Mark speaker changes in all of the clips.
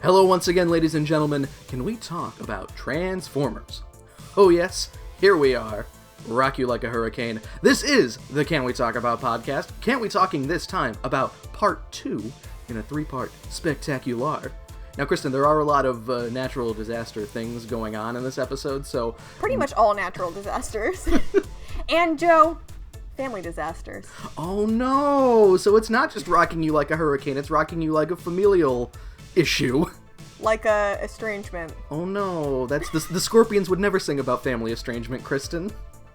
Speaker 1: Hello once again, ladies and gentlemen. Can we talk about Transformers? Oh yes, here we are. Rock you like a hurricane. This is the Can We Talk About podcast. Can't we talking this time about part 2 in a 3-part spectacular. Now, Kristen, there are a lot of natural disaster things going on in this episode, so...
Speaker 2: Pretty much all natural disasters. And, Joe, family disasters.
Speaker 1: Oh no! So it's not just rocking you like a hurricane, it's rocking you like a familial issue.
Speaker 2: Like a estrangement.
Speaker 1: Oh no, that's the Scorpions would never sing about family estrangement, Kristen.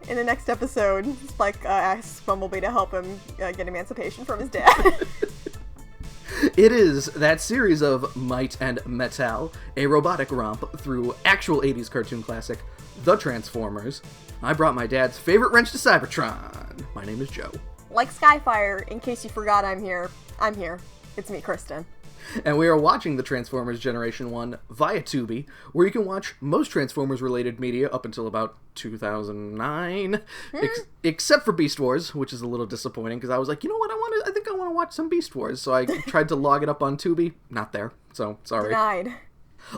Speaker 2: In the next episode, Spike asks Bumblebee to help him get emancipation from his dad.
Speaker 1: It is that series of Might and Metal, a robotic romp through actual 80s cartoon classic, The Transformers. I brought my dad's favorite wrench to Cybertron. My name is Joe.
Speaker 2: Like Skyfire, in case you forgot I'm here. It's me, Kristen.
Speaker 1: And we are watching the Transformers Generation 1 via Tubi, where you can watch most Transformers-related media up until about 2009, except for Beast Wars, which is a little disappointing, because I was like, you know what, I think I want to watch some Beast Wars, so I tried to log it up on Tubi. Not there, so sorry.
Speaker 2: Denied.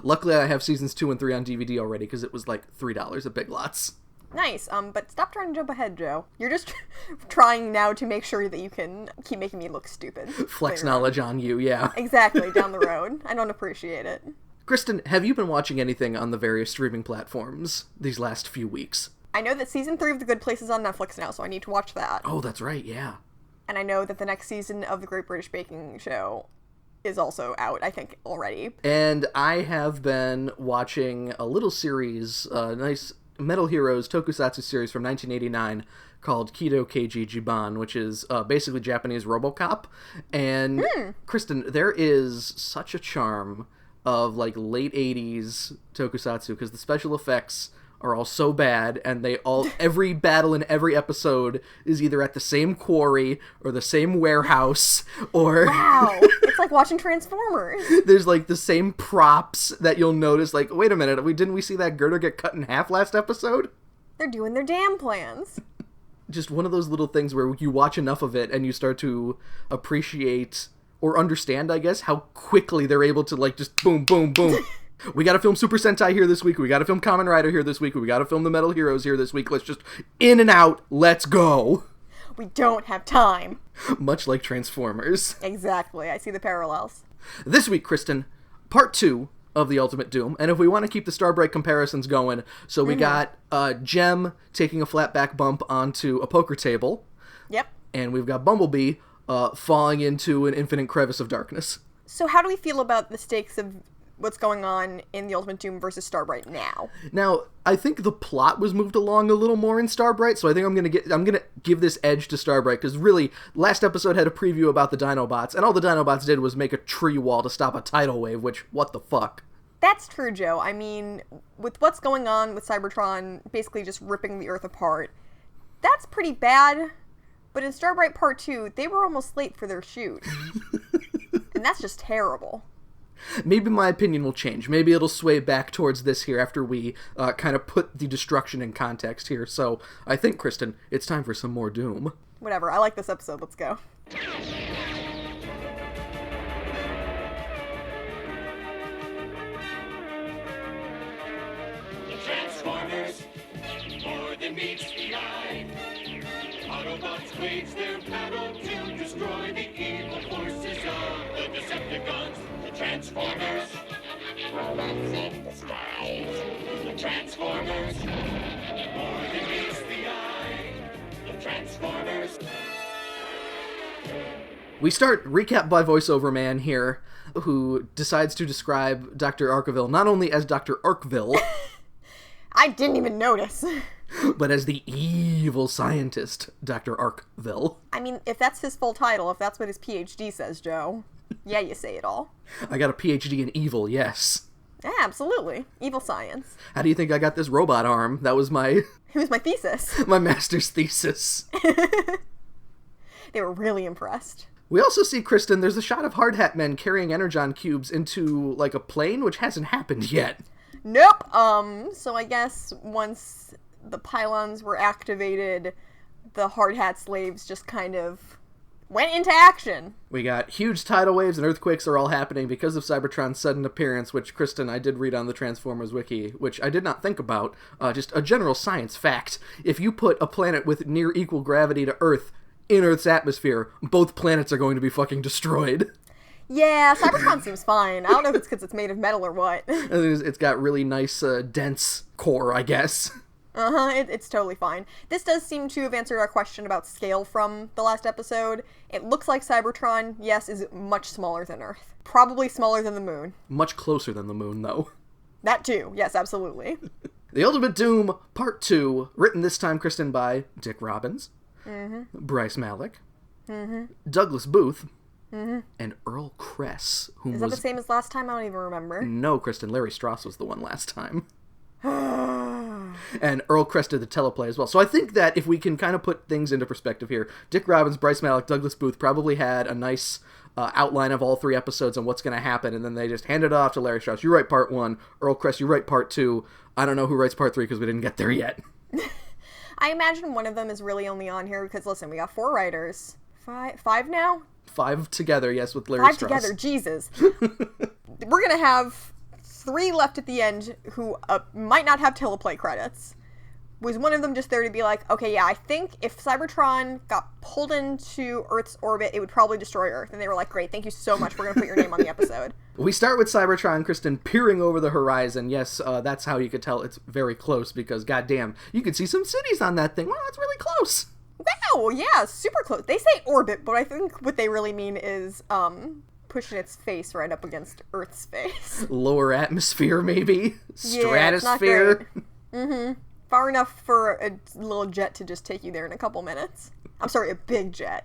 Speaker 1: Luckily, I have seasons 2 and 3 on DVD already, because it was like $3 at Big Lots.
Speaker 2: Nice, but stop trying to jump ahead, Joe. You're just trying now to make sure that you can keep making me look stupid.
Speaker 1: Flex knowledge on you, yeah.
Speaker 2: Exactly, down the road. I don't appreciate it.
Speaker 1: Kristen, have you been watching anything on the various streaming platforms these last few weeks?
Speaker 2: I know that season 3 of The Good Place is on Netflix now, so I need to watch that.
Speaker 1: Oh, that's right, yeah.
Speaker 2: And I know that the next season of The Great British Baking Show is also out, I think, already.
Speaker 1: And I have been watching a little series, nice Metal Heroes tokusatsu series from 1989 called Kido Keiji Jiban, which is basically Japanese RoboCop. And Kristen, there is such a charm of like late 80s tokusatsu because the special effects are all so bad, and every battle in every episode is either at the same quarry or the same warehouse, or...
Speaker 2: Wow! It's like watching Transformers!
Speaker 1: There's like the same props that you'll notice, like, wait a minute, didn't we see that girder get cut in half last episode?
Speaker 2: They're doing their damn plans.
Speaker 1: Just one of those little things where you watch enough of it and you start to appreciate, or understand, I guess, how quickly they're able to, like, just boom, boom, boom. We gotta film Super Sentai here this week, we gotta film Kamen Rider here this week, we gotta film the Metal Heroes here this week, let's just in and out, let's go!
Speaker 2: We don't have time.
Speaker 1: Much like Transformers.
Speaker 2: Exactly, I see the parallels.
Speaker 1: This week, Kristen, part 2 of The Ultimate Doom, and if we want to keep the Starbreak comparisons going, so we got Jem taking a flat back bump onto a poker table.
Speaker 2: Yep. And
Speaker 1: we've got Bumblebee falling into an infinite crevice of darkness.
Speaker 2: So how do we feel about the stakes of what's going on in The Ultimate Doom versus Starbright now?
Speaker 1: Now, I think the plot was moved along a little more in Starbright, so I think I'm gonna give this edge to Starbright, because really, last episode had a preview about the Dinobots, and all the Dinobots did was make a tree wall to stop a tidal wave, which, what the fuck?
Speaker 2: That's true, Joe. I mean, with what's going on with Cybertron basically just ripping the Earth apart, that's pretty bad, but in Starbright Part 2, they were almost late for their shoot. And that's just terrible.
Speaker 1: Maybe my opinion will change. Maybe it'll sway back towards this here after we kind of put the destruction in context here. So I think, Kristen, it's time for some more Doom.
Speaker 2: Whatever. I like this episode. Let's go.
Speaker 3: The Transformers, more than meets the eye. Autobots wage their battle to destroy the evil forces of the Decepticons. Transformers, robots in disguise. The Transformers, more than meets the eye. The Transformers.
Speaker 1: We start recap by voiceover man here, who decides to describe Dr. Arkeville not only as Dr. Arkville,
Speaker 2: I didn't even notice,
Speaker 1: but as the evil scientist, Dr. Arkville.
Speaker 2: I mean, if that's his full title, if that's what his PhD says, Joe. Yeah, you say it all.
Speaker 1: I got a PhD in evil, yes.
Speaker 2: Yeah, absolutely. Evil science.
Speaker 1: How do you think I got this robot arm? That was my...
Speaker 2: It was my thesis.
Speaker 1: My master's thesis.
Speaker 2: They were really impressed.
Speaker 1: We also see, Kristen, there's a shot of Hard Hat Men carrying Energon cubes into, like, a plane, which hasn't happened yet.
Speaker 2: Nope. So I guess once the pylons were activated, the Hard Hat slaves just kind of went into action.
Speaker 1: We got huge tidal waves and earthquakes are all happening because of Cybertron's sudden appearance, which, Kristen, I did read on the Transformers wiki, which I did not think about. Just a general science fact. If you put a planet with near equal gravity to Earth in Earth's atmosphere, both planets are going to be fucking destroyed.
Speaker 2: Yeah, Cybertron seems fine. I don't know if it's because it's made of metal or what.
Speaker 1: It's got really nice, dense core, I guess.
Speaker 2: It's totally fine. This does seem to have answered our question about scale from the last episode. It looks like Cybertron, yes, is much smaller than Earth. Probably smaller than the moon.
Speaker 1: Much closer than the moon, though.
Speaker 2: That too, yes, absolutely.
Speaker 1: The Ultimate Doom, Part 2, written this time, Kristen, by Dick Robbins, Bryce Malek, Douglas Booth, and Earl Kress, who
Speaker 2: Is that the same as last time? I don't even remember.
Speaker 1: No, Kristen, Larry Strauss was the one last time. And Earl Kress did the teleplay as well. So I think that if we can kind of put things into perspective here, Dick Robbins, Bryce Malek, Douglas Booth probably had a nice outline of all 3 episodes and what's going to happen, and then they just handed it off to Larry Strauss. You write Part 1. Earl Kress, you write Part 2. I don't know who writes Part 3 because we didn't get there yet.
Speaker 2: I imagine one of them is really only on here because, listen, we got 4 writers. Five now?
Speaker 1: 5 together, yes, with Larry
Speaker 2: 5
Speaker 1: Strauss.
Speaker 2: together, Jesus. We're going to have 3 left at the end who might not have teleplay credits. Was one of them just there to be like, okay, yeah, I think if Cybertron got pulled into Earth's orbit, it would probably destroy Earth. And they were like, great, thank you so much. We're going to put your name on the episode.
Speaker 1: We start with Cybertron, Kristen, peering over the horizon. Yes, that's how you could tell it's very close because, goddamn, you could see some cities on that thing. Wow, that's really close.
Speaker 2: Wow, yeah, super close. They say orbit, but I think what they really mean is pushing its face right up against Earth's face.
Speaker 1: Lower atmosphere, maybe?
Speaker 2: Yeah, it's not
Speaker 1: Stratosphere?
Speaker 2: great. Far enough for a little jet to just take you there in a couple minutes. I'm sorry, a big jet.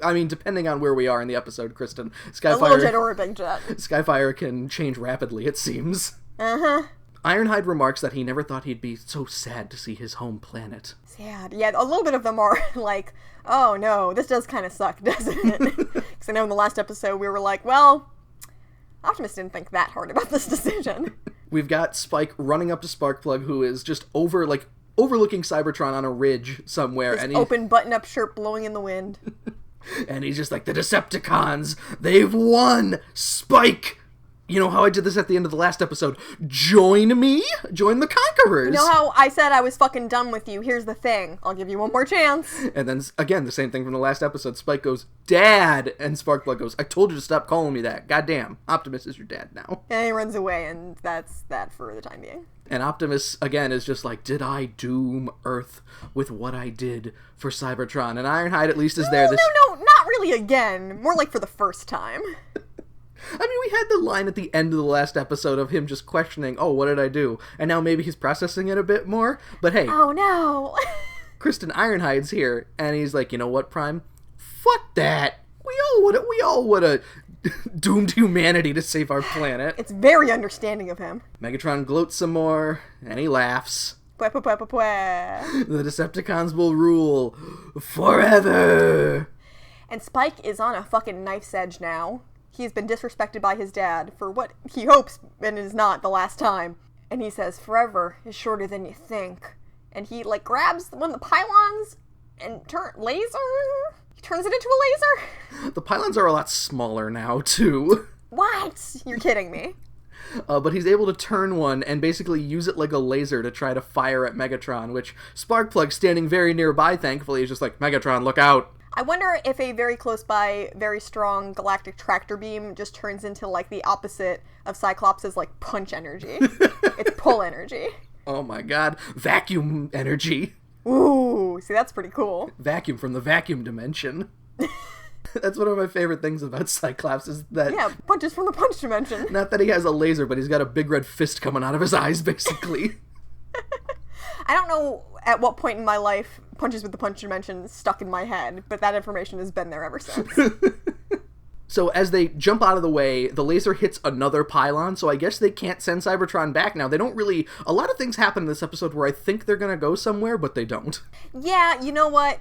Speaker 1: I mean, depending on where we are in the episode, Kristen.
Speaker 2: A little jet or a big jet.
Speaker 1: Skyfire can change rapidly, it seems. Ironhide remarks that he never thought he'd be so sad to see his home planet.
Speaker 2: Sad. Yeah, a little bit of them are like, oh no, this does kind of suck, doesn't it? Because I know in the last episode we were like, well, Optimus didn't think that hard about this decision.
Speaker 1: We've got Spike running up to Sparkplug, who is just overlooking Cybertron on a ridge somewhere.
Speaker 2: His open button-up shirt blowing in the wind.
Speaker 1: And he's just like, the Decepticons, they've won! Spike! You know how I did this at the end of the last episode? Join me? Join the Conquerors!
Speaker 2: You know how I said I was fucking done with you? Here's the thing. I'll give you one more chance.
Speaker 1: And then, again, the same thing from the last episode. Spike goes, Dad! And Sparkplug goes, I told you to stop calling me that. Goddamn. Optimus is your dad now.
Speaker 2: And he runs away, and that's that for the time being.
Speaker 1: And Optimus, again, is just like, did I doom Earth with what I did for Cybertron? And Ironhide at least is there.
Speaker 2: No, not really again. More like for the first time.
Speaker 1: I mean, we had the line at the end of the last episode of him just questioning, oh, what did I do? And now maybe he's processing it a bit more. But hey.
Speaker 2: Oh, no.
Speaker 1: Kristen Ironhide's here, and he's like, you know what, Prime? Fuck that. We all would have doomed humanity to save our planet.
Speaker 2: It's very understanding of him.
Speaker 1: Megatron gloats some more, and he laughs.
Speaker 2: Pwah, pwah, pwah, pwah, pwah.
Speaker 1: The Decepticons will rule forever.
Speaker 2: And Spike is on a fucking knife's edge now. He's been disrespected by his dad for what he hopes and is not the last time. And he says, forever is shorter than you think. And he, like, grabs one of the pylons and he turns it into a laser?
Speaker 1: The pylons are a lot smaller now, too.
Speaker 2: What? You're kidding me.
Speaker 1: But he's able to turn one and basically use it like a laser to try to fire at Megatron, which Sparkplug, standing very nearby, thankfully, is just like, Megatron, look out.
Speaker 2: I wonder if a very close by, very strong galactic tractor beam just turns into, like, the opposite of Cyclops' like, punch energy. It's pull energy.
Speaker 1: Oh my god. Vacuum energy.
Speaker 2: Ooh, see, that's pretty cool.
Speaker 1: Vacuum from the vacuum dimension. That's one of my favorite things about Cyclops is that...
Speaker 2: Yeah, punches from the punch dimension.
Speaker 1: Not that he has a laser, but he's got a big red fist coming out of his eyes, basically.
Speaker 2: I don't know at what point in my life punches with the punch dimension stuck in my head, but that information has been there ever since.
Speaker 1: So as they jump out of the way, the laser hits another pylon, so I guess they can't send Cybertron back now. They don't really... A lot of things happen in this episode where I think they're gonna go somewhere, but they don't.
Speaker 2: Yeah, you know what?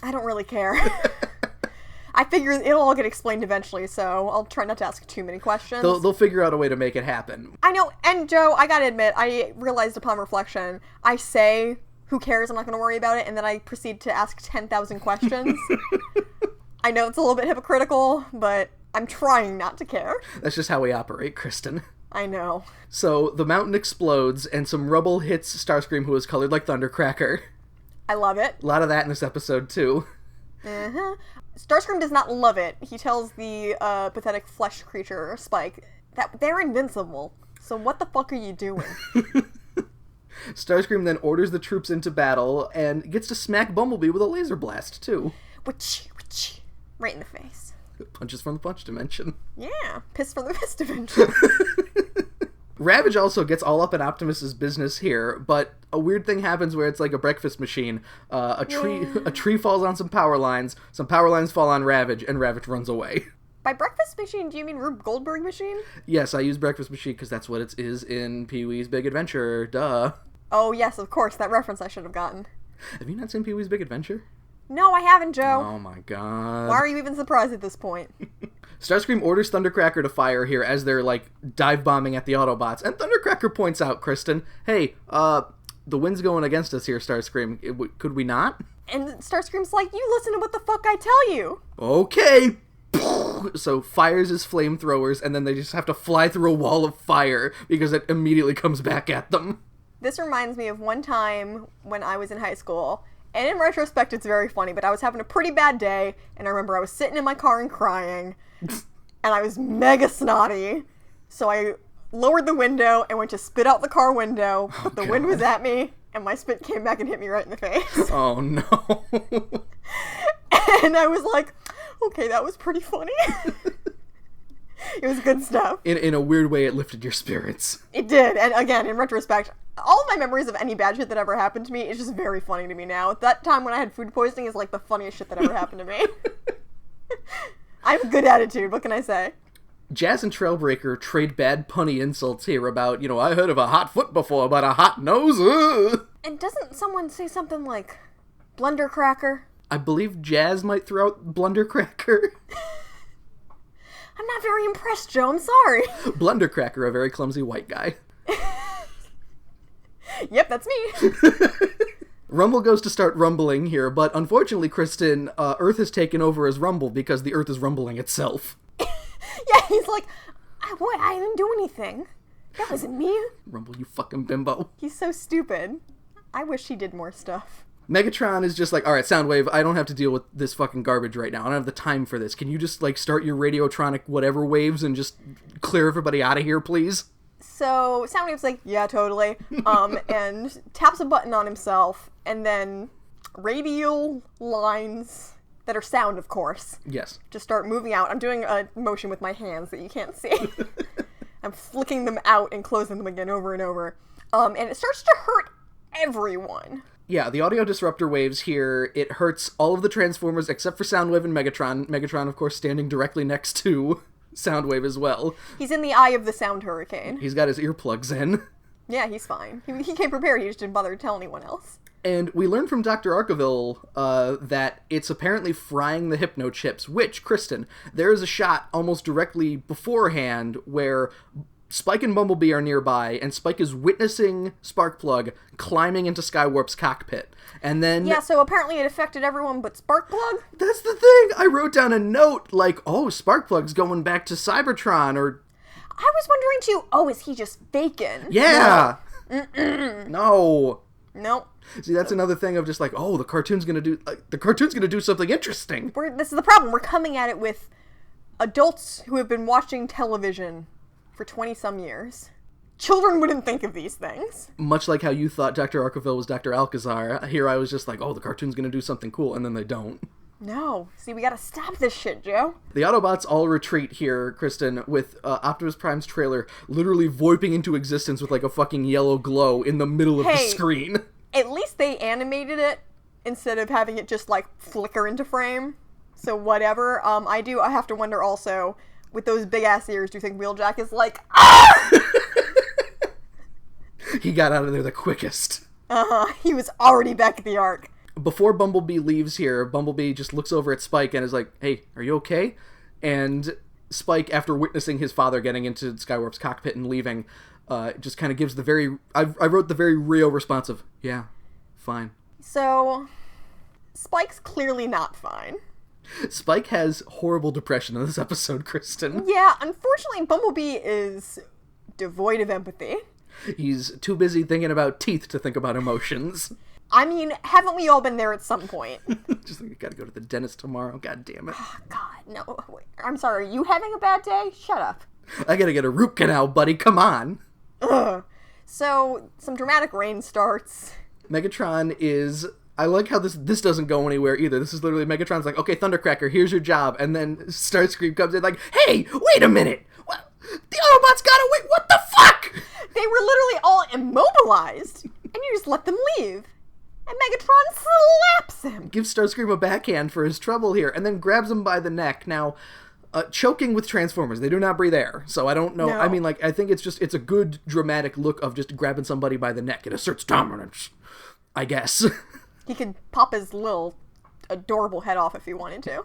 Speaker 2: I don't really care. I figure it'll all get explained eventually, so I'll try not to ask too many questions.
Speaker 1: They'll figure out a way to make it happen.
Speaker 2: I know, and Joe, I gotta admit, I realized upon reflection, I say, who cares, I'm not gonna worry about it, and then I proceed to ask 10,000 questions. I know it's a little bit hypocritical, but I'm trying not to care.
Speaker 1: That's just how we operate, Kristen.
Speaker 2: I know.
Speaker 1: So the mountain explodes, and some rubble hits Starscream, who is colored like Thundercracker.
Speaker 2: I love it.
Speaker 1: A lot of that in this episode, too.
Speaker 2: Uh-huh. Starscream does not love it. He tells the pathetic flesh creature, Spike, that they're invincible. So what the fuck are you doing?
Speaker 1: Starscream then orders the troops into battle, and gets to smack Bumblebee with a laser blast, too.
Speaker 2: Witch, witch. Right in the face.
Speaker 1: Punches from the punch dimension.
Speaker 2: Yeah, piss from the piss dimension.
Speaker 1: Ravage also gets all up in Optimus's business here, but a weird thing happens where it's like a breakfast machine. A tree falls on some power lines fall on Ravage, and Ravage runs away.
Speaker 2: By breakfast machine, do you mean Rube Goldberg machine?
Speaker 1: Yes, I use breakfast machine because that's what it is in Pee-wee's Big Adventure. Duh.
Speaker 2: Oh yes, of course, that reference I should have gotten.
Speaker 1: Have you not seen Pee-wee's Big Adventure?
Speaker 2: No, I haven't, Joe.
Speaker 1: Oh my god.
Speaker 2: Why are you even surprised at this point?
Speaker 1: Starscream orders Thundercracker to fire here as they're, like, dive-bombing at the Autobots. And Thundercracker points out, Kristen, hey, the wind's going against us here, Starscream. Could we not?
Speaker 2: And Starscream's like, you listen to what the fuck I tell you.
Speaker 1: Okay. So fires his flamethrowers, and then they just have to fly through a wall of fire because it immediately comes back at them.
Speaker 2: This reminds me of one time when I was in high school. And in retrospect, it's very funny, but I was having a pretty bad day, and I remember I was sitting in my car and crying, and I was mega snotty, so I lowered the window and went to spit out the car window, but the wind was at me, and my spit came back and hit me right in the face.
Speaker 1: Oh, no.
Speaker 2: And I was like, okay, that was pretty funny. It was good stuff.
Speaker 1: In a weird way, it lifted your spirits.
Speaker 2: It did, and again, in retrospect, all of my memories of any bad shit that ever happened to me is just very funny to me now. That time when I had food poisoning is like the funniest shit that ever happened to me. I have a good attitude, what can I say?
Speaker 1: Jazz and Trailbreaker trade bad punny insults here about, I heard of a hot foot before, but a hot nose?
Speaker 2: And doesn't someone say something like, Blundercracker?
Speaker 1: I believe Jazz might throw out Blundercracker.
Speaker 2: I'm not very impressed, Joe, I'm sorry.
Speaker 1: Blundercracker, a very clumsy white guy.
Speaker 2: Yep, that's me.
Speaker 1: Rumble goes to start rumbling here, but unfortunately, Kristen, Earth has taken over as Rumble because the Earth is rumbling itself.
Speaker 2: Yeah, he's like, what? I didn't do anything. That wasn't me.
Speaker 1: Rumble, you fucking bimbo.
Speaker 2: He's so stupid. I wish he did more stuff.
Speaker 1: Megatron is just like, alright, Soundwave, I don't have to deal with this fucking garbage right now. I don't have the time for this. Can you just, start your radiotronic whatever waves and just clear everybody out of here, please?
Speaker 2: So Soundwave's like, yeah, totally, and taps a button on himself, and then radial lines that are sound, of course.
Speaker 1: Yes.
Speaker 2: Just start moving out. I'm doing a motion with my hands that you can't see. I'm flicking them out and closing them again over and over. And it starts to hurt everyone.
Speaker 1: Yeah, the audio disruptor waves here, it hurts all of the Transformers except for Soundwave and Megatron. Megatron, of course, standing directly next to Soundwave as well.
Speaker 2: He's in the eye of the sound hurricane.
Speaker 1: He's got his earplugs in.
Speaker 2: Yeah, he's fine. He came prepared, he just didn't bother to tell anyone else.
Speaker 1: And we learned from Dr. Arkaville that it's apparently frying the hypno chips, which, Kristen, there is a shot almost directly beforehand where Spike and Bumblebee are nearby, and Spike is witnessing Sparkplug climbing into Skywarp's cockpit. And then...
Speaker 2: Yeah, so apparently it affected everyone but Sparkplug?
Speaker 1: That's the thing! I wrote down a note like, oh, Sparkplug's going back to Cybertron, or...
Speaker 2: I was wondering too, oh, is he just faking?
Speaker 1: Yeah!
Speaker 2: No.
Speaker 1: No.
Speaker 2: Nope.
Speaker 1: See, that's another thing of just like, oh, the cartoon's gonna do something interesting.
Speaker 2: This is the problem. We're coming at it with adults who have been watching television for 20-some years. Children wouldn't think of these things.
Speaker 1: Much like how you thought Dr. Arkaville was Dr. Alcazar, here I was just like, oh, the cartoon's gonna do something cool, and then they don't.
Speaker 2: No. See, we gotta stop this shit, Joe.
Speaker 1: The Autobots all retreat here, Kristen, with Optimus Prime's trailer literally voiping into existence with like a fucking yellow glow in the middle of the screen.
Speaker 2: At least they animated it instead of having it just like flicker into frame. So whatever. I have to wonder also, with those big ass ears, do you think Wheeljack is like, ah!
Speaker 1: He got out of there the quickest.
Speaker 2: He was already back at the Ark.
Speaker 1: Before Bumblebee leaves here, Bumblebee just looks over at Spike and is like, hey, are you okay? And Spike, after witnessing his father getting into Skywarp's cockpit and leaving, just kind of gives the very... I wrote the very Rio response of, yeah, fine.
Speaker 2: So, Spike's clearly not fine.
Speaker 1: Spike has horrible depression in this episode, Kristen.
Speaker 2: Yeah, unfortunately, Bumblebee is devoid of empathy.
Speaker 1: He's too busy thinking about teeth to think about emotions.
Speaker 2: I mean, haven't we all been there at some point?
Speaker 1: Just like, I gotta go to the dentist tomorrow. God damn it.
Speaker 2: Oh, God, no. Wait, I'm sorry, are you having a bad day? Shut up.
Speaker 1: I gotta get a root canal, buddy. Come on.
Speaker 2: Ugh. So, some dramatic rain starts.
Speaker 1: Megatron is... I like how this doesn't go anywhere either. This is literally Megatron's like, okay, Thundercracker, here's your job. And then Starscream comes in like, hey, wait a minute. What? The Autobots got away. What the fuck?
Speaker 2: They were literally all immobilized. And you just let them leave. And Megatron slaps him.
Speaker 1: Gives Starscream a backhand for his trouble here. And then grabs him by the neck. Now, choking with Transformers. They do not breathe air. So I don't know.
Speaker 2: No.
Speaker 1: I mean, like, I think it's a good dramatic look of just grabbing somebody by the neck. It asserts dominance, I guess.
Speaker 2: He could pop his little adorable head off if he wanted to.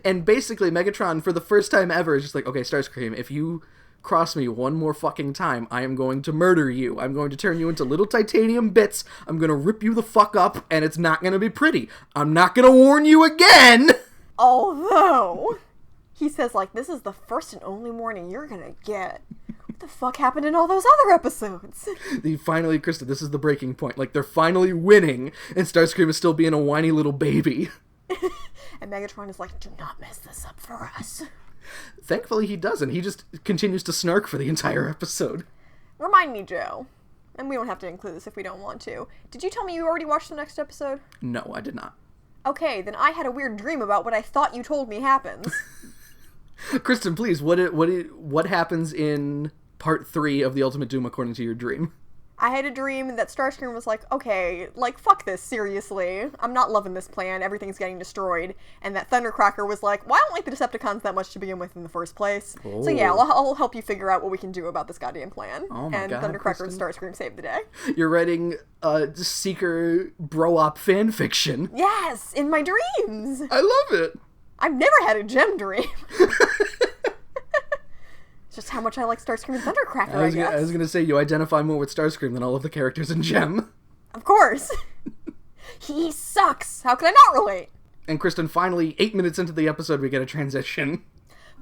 Speaker 1: And basically, Megatron, for the first time ever, is just like, okay, Starscream, if you cross me one more fucking time, I am going to murder you. I'm going to turn you into little titanium bits. I'm going to rip you the fuck up, and it's not going to be pretty. I'm not going to warn you again!
Speaker 2: Although, he says, like, this is the first and only warning you're gonna get. What the fuck happened in all those other episodes?
Speaker 1: Finally, Kristen, this is the breaking point. Like, they're finally winning, and Starscream is still being a whiny little baby.
Speaker 2: And Megatron is like, do not mess this up for us.
Speaker 1: Thankfully, he doesn't. He just continues to snark for the entire episode.
Speaker 2: Remind me, Joe. And we don't have to include this if we don't want to. Did you tell me you already watched the next episode?
Speaker 1: No, I did not.
Speaker 2: Okay, then I had a weird dream about what I thought you told me happens.
Speaker 1: Kristen, please, what happens in part 3 of The Ultimate Doom according to your dream?
Speaker 2: I had a dream that Starscream was like, okay, like, fuck this, seriously. I'm not loving this plan. Everything's getting destroyed. And that Thundercracker was like, well, I don't like the Decepticons that much to begin with in the first place. Oh. So yeah, I'll help you figure out what we can do about this goddamn plan.
Speaker 1: Oh my God,
Speaker 2: Thundercracker
Speaker 1: Kristen.
Speaker 2: and Starscream saved the day.
Speaker 1: You're writing Seeker bro-op fanfiction.
Speaker 2: Yes, in my dreams.
Speaker 1: I love it.
Speaker 2: I've never had a gem dream. It's just how much I like Starscream and Thundercracker, I guess.
Speaker 1: I was going to say, you identify more with Starscream than all of the characters in Gem.
Speaker 2: Of course. He sucks. How can I not relate?
Speaker 1: And Kristen, finally, 8 minutes into the episode, we get a transition.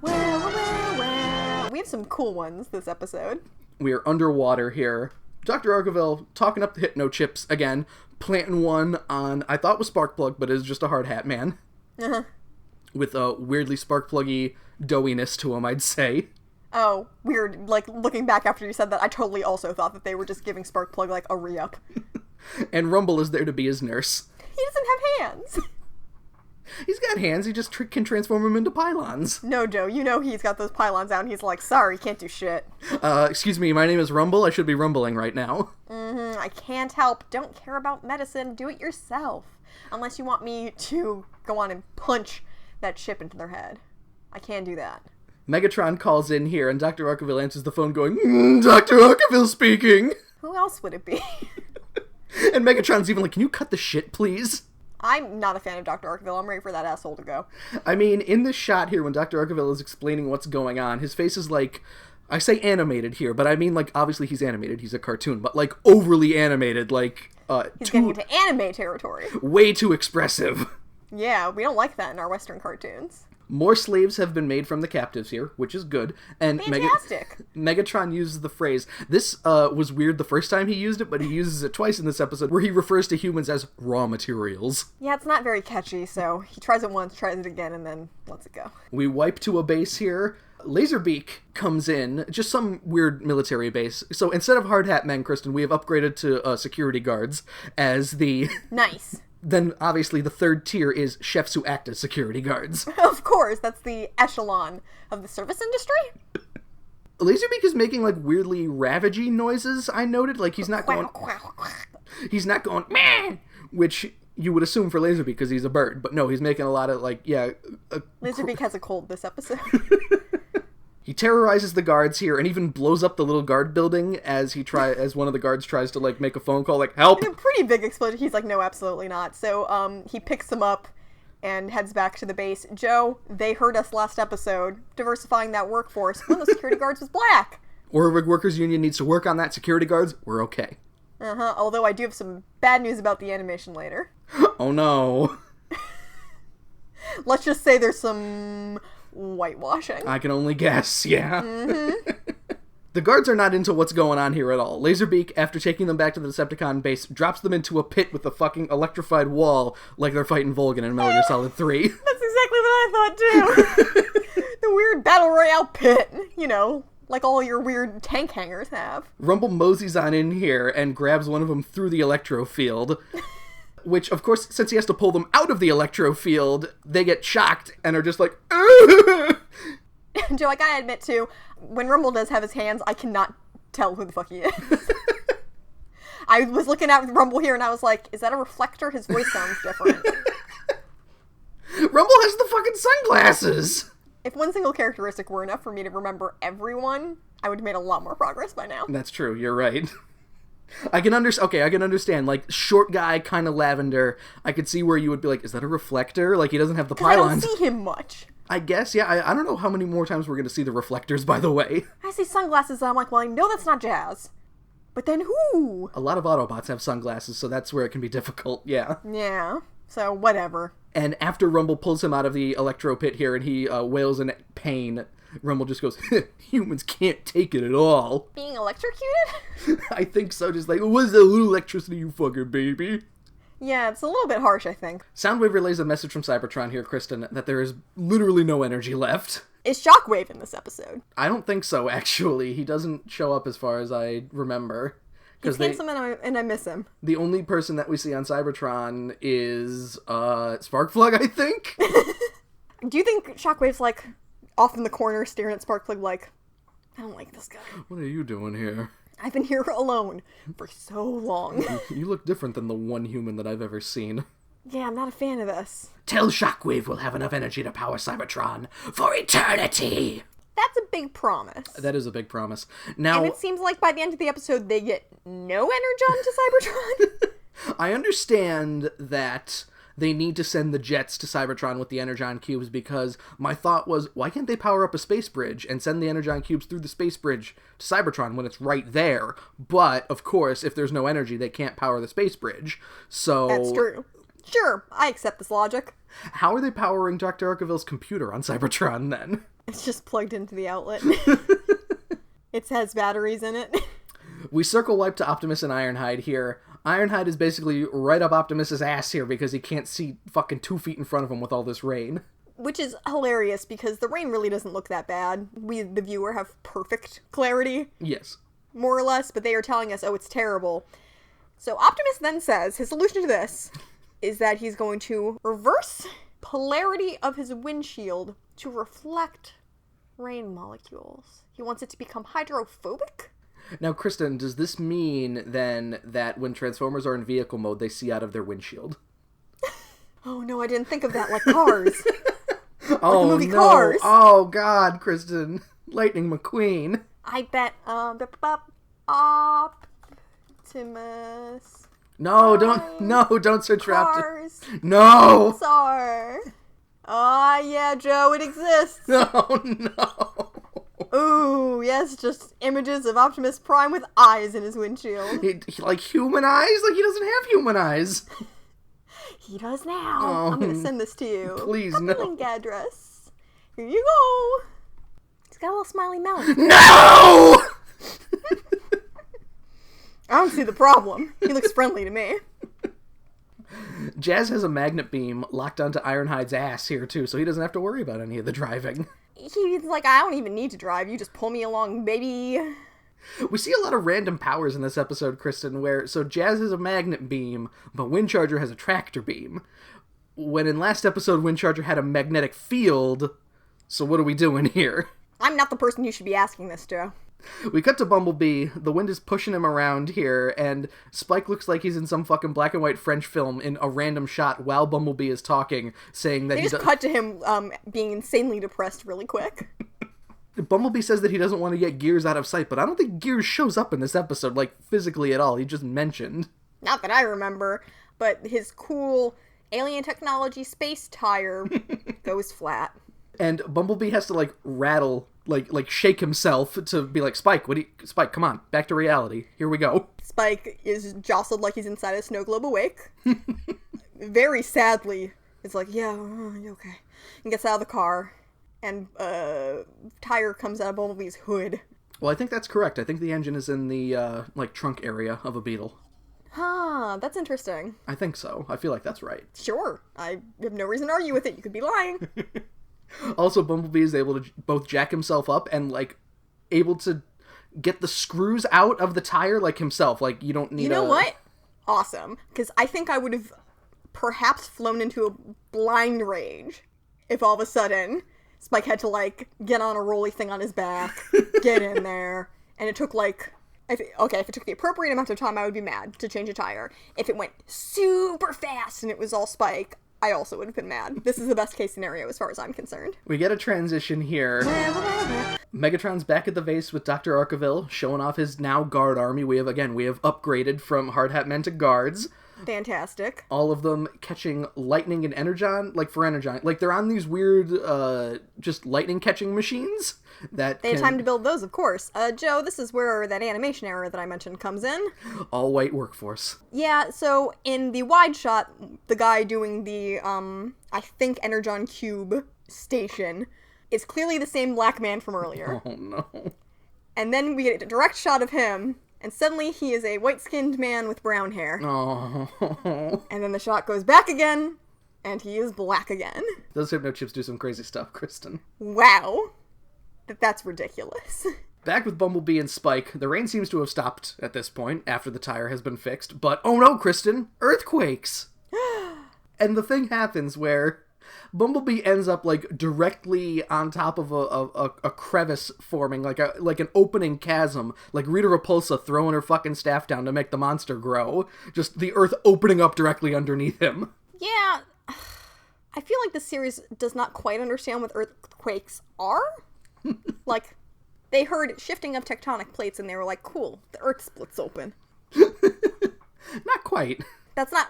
Speaker 2: Well. We have some cool ones this episode.
Speaker 1: We are underwater here. Dr. Arkeville talking up the hypno chips again, planting one on, I thought was Sparkplug, but is just a hard hat man.
Speaker 2: Uh-huh.
Speaker 1: With a weirdly Sparkpluggy doughiness to him, I'd say.
Speaker 2: Oh, weird. Like, looking back after you said that, I totally also thought that they were just giving Sparkplug, like, a re-up.
Speaker 1: And Rumble is there to be his nurse.
Speaker 2: He doesn't have hands.
Speaker 1: He's got hands, he just can transform them into pylons.
Speaker 2: No, Joe, you know he's got those pylons out and he's like, sorry, can't do shit.
Speaker 1: Excuse me, my name is Rumble, I should be rumbling right now.
Speaker 2: I can't help. Don't care about medicine. Do it yourself. Unless you want me to go on and punch that chip into their head. I can do that.
Speaker 1: Megatron calls in here, and Dr. Arkeville answers the phone going, Dr. Arkeville speaking!
Speaker 2: Who else would it be?
Speaker 1: And Megatron's even like, can you cut the shit, please?
Speaker 2: I'm not a fan of Dr. Arkeville. I'm ready for that asshole to go.
Speaker 1: I mean, in this shot here, when Dr. Arkeville is explaining what's going on, his face is like, I say animated here, but I mean, like, obviously he's animated, he's a cartoon, but, like, overly animated, like,
Speaker 2: He's getting into anime territory.
Speaker 1: Way too expressive.
Speaker 2: Yeah, we don't like that in our Western cartoons.
Speaker 1: More slaves have been made from the captives here, which is good. And
Speaker 2: Fantastic.
Speaker 1: Megatron uses the phrase. This was weird the first time he used it, but he uses it twice in this episode, where he refers to humans as raw materials.
Speaker 2: Yeah, it's not very catchy, so he tries it once, tries it again, and then lets it go.
Speaker 1: We wipe to a base here. Laserbeak comes in, just some weird military base. So instead of hard hat men, Kristen, we have upgraded to security guards as the...
Speaker 2: Nice.
Speaker 1: Then, obviously, the third tier is chefs who act as security guards.
Speaker 2: Of course, that's the echelon of the service industry.
Speaker 1: Laserbeak is making, like, weirdly ravagey noises, I noted. Like, he's not going... He's not going, meh! Which you would assume for Laserbeak, because he's a bird. But no, he's making a lot of, like, yeah...
Speaker 2: Laserbeak has a cold this episode.
Speaker 1: He terrorizes the guards here and even blows up the little guard building as one of the guards tries to, like, make a phone call, like, help!
Speaker 2: A pretty big explosion. He's like, no, absolutely not. So, he picks them up and heads back to the base. Joe, they heard us last episode, diversifying that workforce. One of the security guards was black.
Speaker 1: Orvig Workers Union needs to work on that. Security guards, we're okay.
Speaker 2: Uh-huh, although I do have some bad news about the animation later.
Speaker 1: Oh no.
Speaker 2: Let's just say there's some whitewashing.
Speaker 1: I can only guess, yeah.
Speaker 2: Mm-hmm.
Speaker 1: The guards are not into what's going on here at all. Laserbeak, after taking them back to the Decepticon base, drops them into a pit with a fucking electrified wall like they're fighting Volgan in Metal Gear Solid 3.
Speaker 2: That's exactly what I thought, too. The weird Battle Royale pit, you know, like all your weird tank hangers have.
Speaker 1: Rumble moseys on in here and grabs one of them through the electro field. Which, of course, since he has to pull them out of the electro field, they get shocked and are just like,
Speaker 2: Joe, I gotta admit, too, when Rumble does have his hands, I cannot tell who the fuck he is. I was looking at Rumble here and I was like, is that a reflector? His voice sounds different.
Speaker 1: Rumble has the fucking sunglasses!
Speaker 2: If one single characteristic were enough for me to remember everyone, I would have made a lot more progress by now.
Speaker 1: That's true, you're right. I can understand, like, short guy, kind of lavender. I could see where you would be like, is that a reflector? Like, he doesn't have the pylons.
Speaker 2: I don't see him much.
Speaker 1: I guess, yeah. I don't know how many more times we're going to see the reflectors, by the way.
Speaker 2: I see sunglasses and I'm like, well, I know that's not Jazz. But then who?
Speaker 1: A lot of Autobots have sunglasses, so that's where it can be difficult, yeah.
Speaker 2: Yeah, so whatever.
Speaker 1: And after Rumble pulls him out of the electro pit here and he wails in pain, Rumble just goes, humans can't take it at all.
Speaker 2: Being electrocuted?
Speaker 1: I think so, just like, what's that little electricity, you fucking baby?
Speaker 2: Yeah, it's a little bit harsh, I think.
Speaker 1: Soundwave relays a message from Cybertron here, Kristen, that there is literally no energy left.
Speaker 2: Is Shockwave in this episode?
Speaker 1: I don't think so, actually. He doesn't show up as far as I remember.
Speaker 2: He's handsome and I miss him.
Speaker 1: The only person that we see on Cybertron is Sparkplug, I think?
Speaker 2: Do you think Shockwave's, like, off in the corner staring at Sparkplug like, I don't like this guy.
Speaker 1: What are you doing here?
Speaker 2: I've been here alone for so long.
Speaker 1: You look different than the one human that I've ever seen.
Speaker 2: Yeah, I'm not a fan of this.
Speaker 1: Tell Shockwave we'll have enough energy to power Cybertron for eternity!
Speaker 2: That's a big promise.
Speaker 1: That is a big promise. Now,
Speaker 2: and it seems like by the end of the episode, they get no energon to Cybertron.
Speaker 1: I understand that they need to send the jets to Cybertron with the Energon cubes because my thought was, why can't they power up a space bridge and send the Energon cubes through the space bridge to Cybertron when it's right there? But, of course, if there's no energy, they can't power the space bridge. So
Speaker 2: that's true. Sure, I accept this logic.
Speaker 1: How are they powering Dr. Arkaville's computer on Cybertron, then?
Speaker 2: It's just plugged into the outlet. It has batteries in it.
Speaker 1: We circle wipe to Optimus and Ironhide here. Ironhide is basically right up Optimus's ass here because he can't see fucking 2 feet in front of him with all this rain.
Speaker 2: Which is hilarious because the rain really doesn't look that bad. We, the viewer, have perfect clarity.
Speaker 1: Yes.
Speaker 2: More or less, but they are telling us, oh, it's terrible. So Optimus then says his solution to this is that he's going to reverse polarity of his windshield to reflect rain molecules. He wants it to become hydrophobic?
Speaker 1: Now, Kristen, does this mean, then, that when Transformers are in vehicle mode, they see out of their windshield?
Speaker 2: Oh, no, I didn't think of that, like Cars.
Speaker 1: Oh,
Speaker 2: like the movie
Speaker 1: no.
Speaker 2: Cars.
Speaker 1: Oh, God, Kristen. Lightning McQueen.
Speaker 2: I bet, Optimus.
Speaker 1: No, don't search for
Speaker 2: Cars.
Speaker 1: No!
Speaker 2: Sorry. Ah, yeah, Joe, it exists.
Speaker 1: Oh, no.
Speaker 2: Ooh, yes, just images of Optimus Prime with eyes in his windshield.
Speaker 1: He, like, human eyes? Like, he doesn't have human eyes.
Speaker 2: He does now.
Speaker 1: Oh,
Speaker 2: I'm gonna send this to you.
Speaker 1: Please,
Speaker 2: Copy
Speaker 1: no.
Speaker 2: link address. Here you go. He's got a little smiley mouth.
Speaker 1: No!
Speaker 2: I don't see the problem. He looks friendly to me.
Speaker 1: Jazz has a magnet beam locked onto Ironhide's ass here, too, so he doesn't have to worry about any of the driving.
Speaker 2: He's like, I don't even need to drive. You just pull me along, baby.
Speaker 1: We see a lot of random powers in this episode, Kristen, where, so Jazz has a magnet beam, but Windcharger has a tractor beam. When in last episode, Windcharger had a magnetic field, so what are we doing here?
Speaker 2: I'm not the person you should be asking this to.
Speaker 1: We cut to Bumblebee, the wind is pushing him around here, and Spike looks like he's in some fucking black and white French film in a random shot while Bumblebee is talking, saying that
Speaker 2: They just cut to him being insanely depressed really quick.
Speaker 1: Bumblebee says that he doesn't want to get Gears out of sight, but I don't think Gears shows up in this episode, like, physically at all. He just mentioned.
Speaker 2: Not that I remember, but his cool alien technology space tire goes flat.
Speaker 1: And Bumblebee has to, like, rattle, like shake himself to be like, Spike, Spike, come on, back to reality. Here we go.
Speaker 2: Spike is jostled like he's inside a snow globe awake. Very sadly It's like, yeah, you okay. And gets out of the car, and tire comes out of Bumblebee's hood.
Speaker 1: Well, I think that's correct. I think the engine is in the, trunk area of a Beetle.
Speaker 2: Huh, that's interesting.
Speaker 1: I think so. I feel like that's right.
Speaker 2: Sure. I have no reason to argue with it. You could be lying.
Speaker 1: Also, Bumblebee is able to both jack himself up and, able to get the screws out of the tire, himself. You don't need
Speaker 2: You know what? Awesome. Because I think I would have perhaps flown into a blind rage if all of a sudden Spike had to, get on a rolly thing on his back, get in there, and it took, if it took the appropriate amount of time, I would be mad to change a tire. If it went super fast and it was all Spike, I also would have been mad. This is the best case scenario as far as I'm concerned.
Speaker 1: We get a transition here. Megatron's back at the base with Dr. Arkeville, showing off his now guard army. We have upgraded from hard hat men to guards.
Speaker 2: Fantastic.
Speaker 1: All of them catching lightning and energon, for energon. They're on these weird, just lightning catching machines that
Speaker 2: They had time to build those, of course. Joe, this is where that animation error that I mentioned comes in.
Speaker 1: All white workforce.
Speaker 2: Yeah, so in the wide shot, the guy doing the, I think Energon Cube station is clearly the same black man from earlier.
Speaker 1: Oh, no.
Speaker 2: And then we get a direct shot of him, and suddenly he is a white-skinned man with brown hair.
Speaker 1: Oh.
Speaker 2: And then the shot goes back again, and he is black again.
Speaker 1: Those Hypno Chips do some crazy stuff, Kristen.
Speaker 2: Wow. That's ridiculous.
Speaker 1: Back with Bumblebee and Spike, the rain seems to have stopped at this point, after the tire has been fixed, but oh no, Kristen! Earthquakes! And the thing happens where Bumblebee ends up, directly on top of a crevice forming, like an opening chasm, like Rita Repulsa throwing her fucking staff down to make the monster grow. Just the earth opening up directly underneath him.
Speaker 2: Yeah, I feel like the series does not quite understand what earthquakes are. They heard shifting of tectonic plates and they were like, cool, the earth splits open.
Speaker 1: Not quite.
Speaker 2: That's not,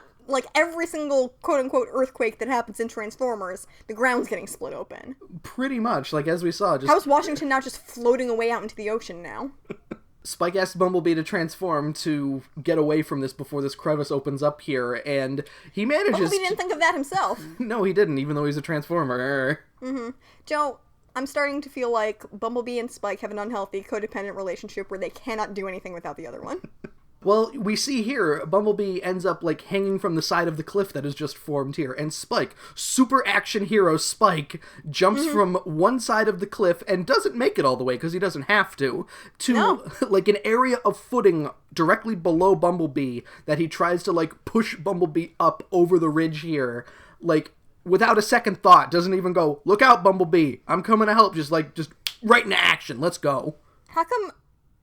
Speaker 2: every single quote-unquote earthquake that happens in Transformers, the ground's getting split open.
Speaker 1: Pretty much, as we saw.
Speaker 2: How's Washington now just floating away out into the ocean now?
Speaker 1: Spike asks Bumblebee to transform to get away from this before this crevice opens up here, and he manages
Speaker 2: Bumblebee didn't think of that himself.
Speaker 1: No, he didn't, even though he's a Transformer.
Speaker 2: Mm-hmm. Joe, I'm starting to feel like Bumblebee and Spike have an unhealthy, codependent relationship where they cannot do anything without the other one.
Speaker 1: Well, we see here, Bumblebee ends up, hanging from the side of the cliff that has just formed here, and Spike, super action hero Spike, jumps from one side of the cliff and doesn't make it all the way, because he doesn't have to an area of footing directly below Bumblebee that he tries to, push Bumblebee up over the ridge here, without a second thought, doesn't even go, look out, Bumblebee, I'm coming to help, just right into action, let's go.
Speaker 2: How come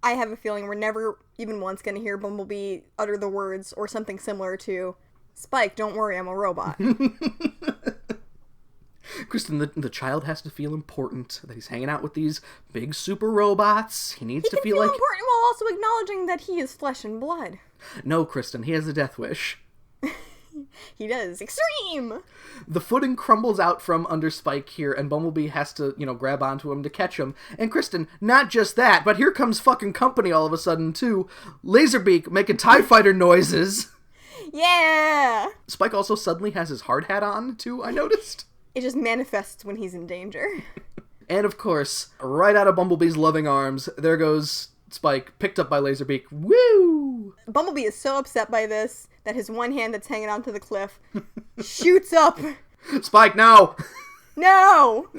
Speaker 2: I have a feeling we're never even once going to hear Bumblebee utter the words or something similar to, Spike, don't worry, I'm a robot.
Speaker 1: Kristen, the child has to feel important, that he's hanging out with these big super robots. He needs to feel like...
Speaker 2: important while also acknowledging that he is flesh and blood.
Speaker 1: No, Kristen, he has a death wish.
Speaker 2: He does. Extreme!
Speaker 1: The footing crumbles out from under Spike here, and Bumblebee has to, grab onto him to catch him. And Kristen, not just that, but here comes fucking company all of a sudden, too. Laserbeak making TIE fighter noises.
Speaker 2: Yeah!
Speaker 1: Spike also suddenly has his hard hat on, too, I noticed.
Speaker 2: It just manifests when he's in danger.
Speaker 1: And of course, right out of Bumblebee's loving arms, there goes Spike, picked up by Laserbeak. Woo!
Speaker 2: Bumblebee is so upset by this that his one hand that's hanging onto the cliff shoots up.
Speaker 1: Spike, no!
Speaker 2: No!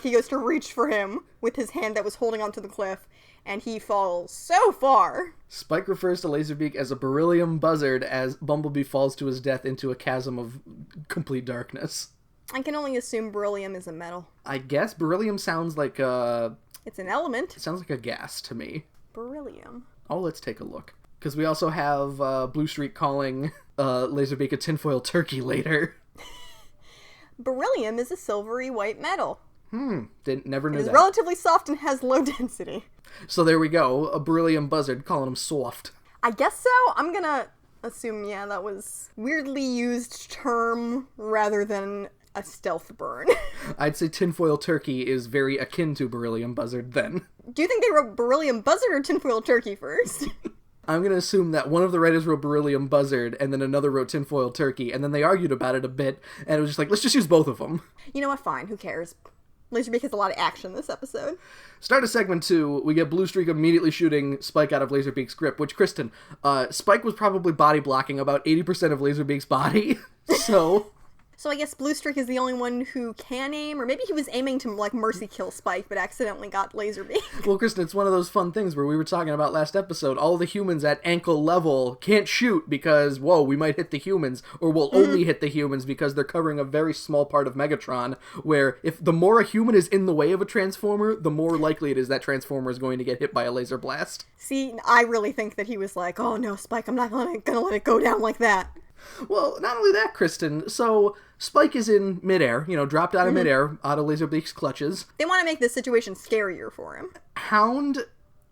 Speaker 2: He goes to reach for him with his hand that was holding onto the cliff, and he falls so far.
Speaker 1: Spike refers to Laserbeak as a beryllium buzzard as Bumblebee falls to his death into a chasm of complete darkness.
Speaker 2: I can only assume beryllium is a metal.
Speaker 1: I guess beryllium sounds like a...
Speaker 2: It's an element.
Speaker 1: It sounds like a gas to me.
Speaker 2: Beryllium.
Speaker 1: Oh, let's take a look. Because we also have Blue Streak calling Laserbeak a tinfoil turkey later.
Speaker 2: Beryllium is a silvery white metal.
Speaker 1: Never knew that.
Speaker 2: It is relatively soft and has low density.
Speaker 1: So there we go, a beryllium buzzard calling him soft.
Speaker 2: I guess so. I'm gonna assume, that was weirdly used term rather than a stealth burn.
Speaker 1: I'd say tinfoil turkey is very akin to beryllium buzzard then.
Speaker 2: Do you think they wrote beryllium buzzard or tinfoil turkey first?
Speaker 1: I'm going to assume that one of the writers wrote Beryllium Buzzard, and then another wrote Tinfoil Turkey, and then they argued about it a bit, and it was just like, let's just use both of them.
Speaker 2: You know what? Fine. Who cares? Laserbeak has a lot of action this episode.
Speaker 1: Start of segment 2, we get Blue Streak immediately shooting Spike out of Laserbeak's grip, which, Kristen, Spike was probably body blocking about 80% of Laserbeak's body, so...
Speaker 2: So I guess Blue Streak is the only one who can aim, or maybe he was aiming to, like, mercy kill Spike, but accidentally got Laserbeak.
Speaker 1: Well, Kristen, it's one of those fun things where we were talking about last episode, all the humans at ankle level can't shoot because, whoa, we might hit the humans, or we'll only hit the humans because they're covering a very small part of Megatron, where if the more a human is in the way of a Transformer, the more likely it is that Transformer is going to get hit by a laser blast.
Speaker 2: See, I really think that he was like, oh no, Spike, I'm not gonna let it go down like that.
Speaker 1: Well, not only that, Kristen, so Spike is in midair, dropped out of midair, out of Laserbeak's clutches.
Speaker 2: They want to make this situation scarier for him.
Speaker 1: Hound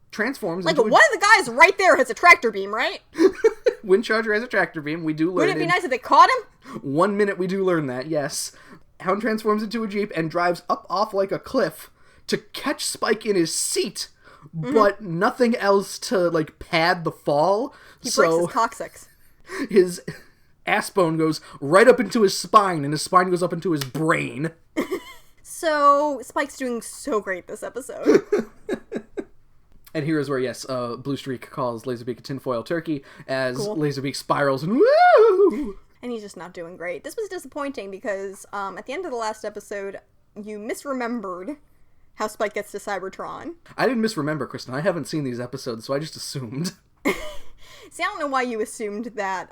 Speaker 1: transforms
Speaker 2: like, one of the guys right there has a tractor beam, right?
Speaker 1: Windcharger has a tractor beam, we do learn.
Speaker 2: Wouldn't it be nice if they caught him?
Speaker 1: 1 minute we do learn that, yes. Hound transforms into a Jeep and drives up off like a cliff to catch Spike in his seat, but nothing else to, like, pad the fall.
Speaker 2: He breaks his coccyx.
Speaker 1: His ass bone goes right up into his spine, and his spine goes up into his brain.
Speaker 2: So, Spike's doing so great this episode.
Speaker 1: And here's where, yes, Blue Streak calls Laserbeak a tinfoil turkey as Laserbeak spirals and woo!
Speaker 2: And he's just not doing great. This was disappointing because at the end of the last episode, you misremembered how Spike gets to Cybertron.
Speaker 1: I didn't misremember, Kristen. I haven't seen these episodes, so I just assumed.
Speaker 2: See, I don't know why you assumed that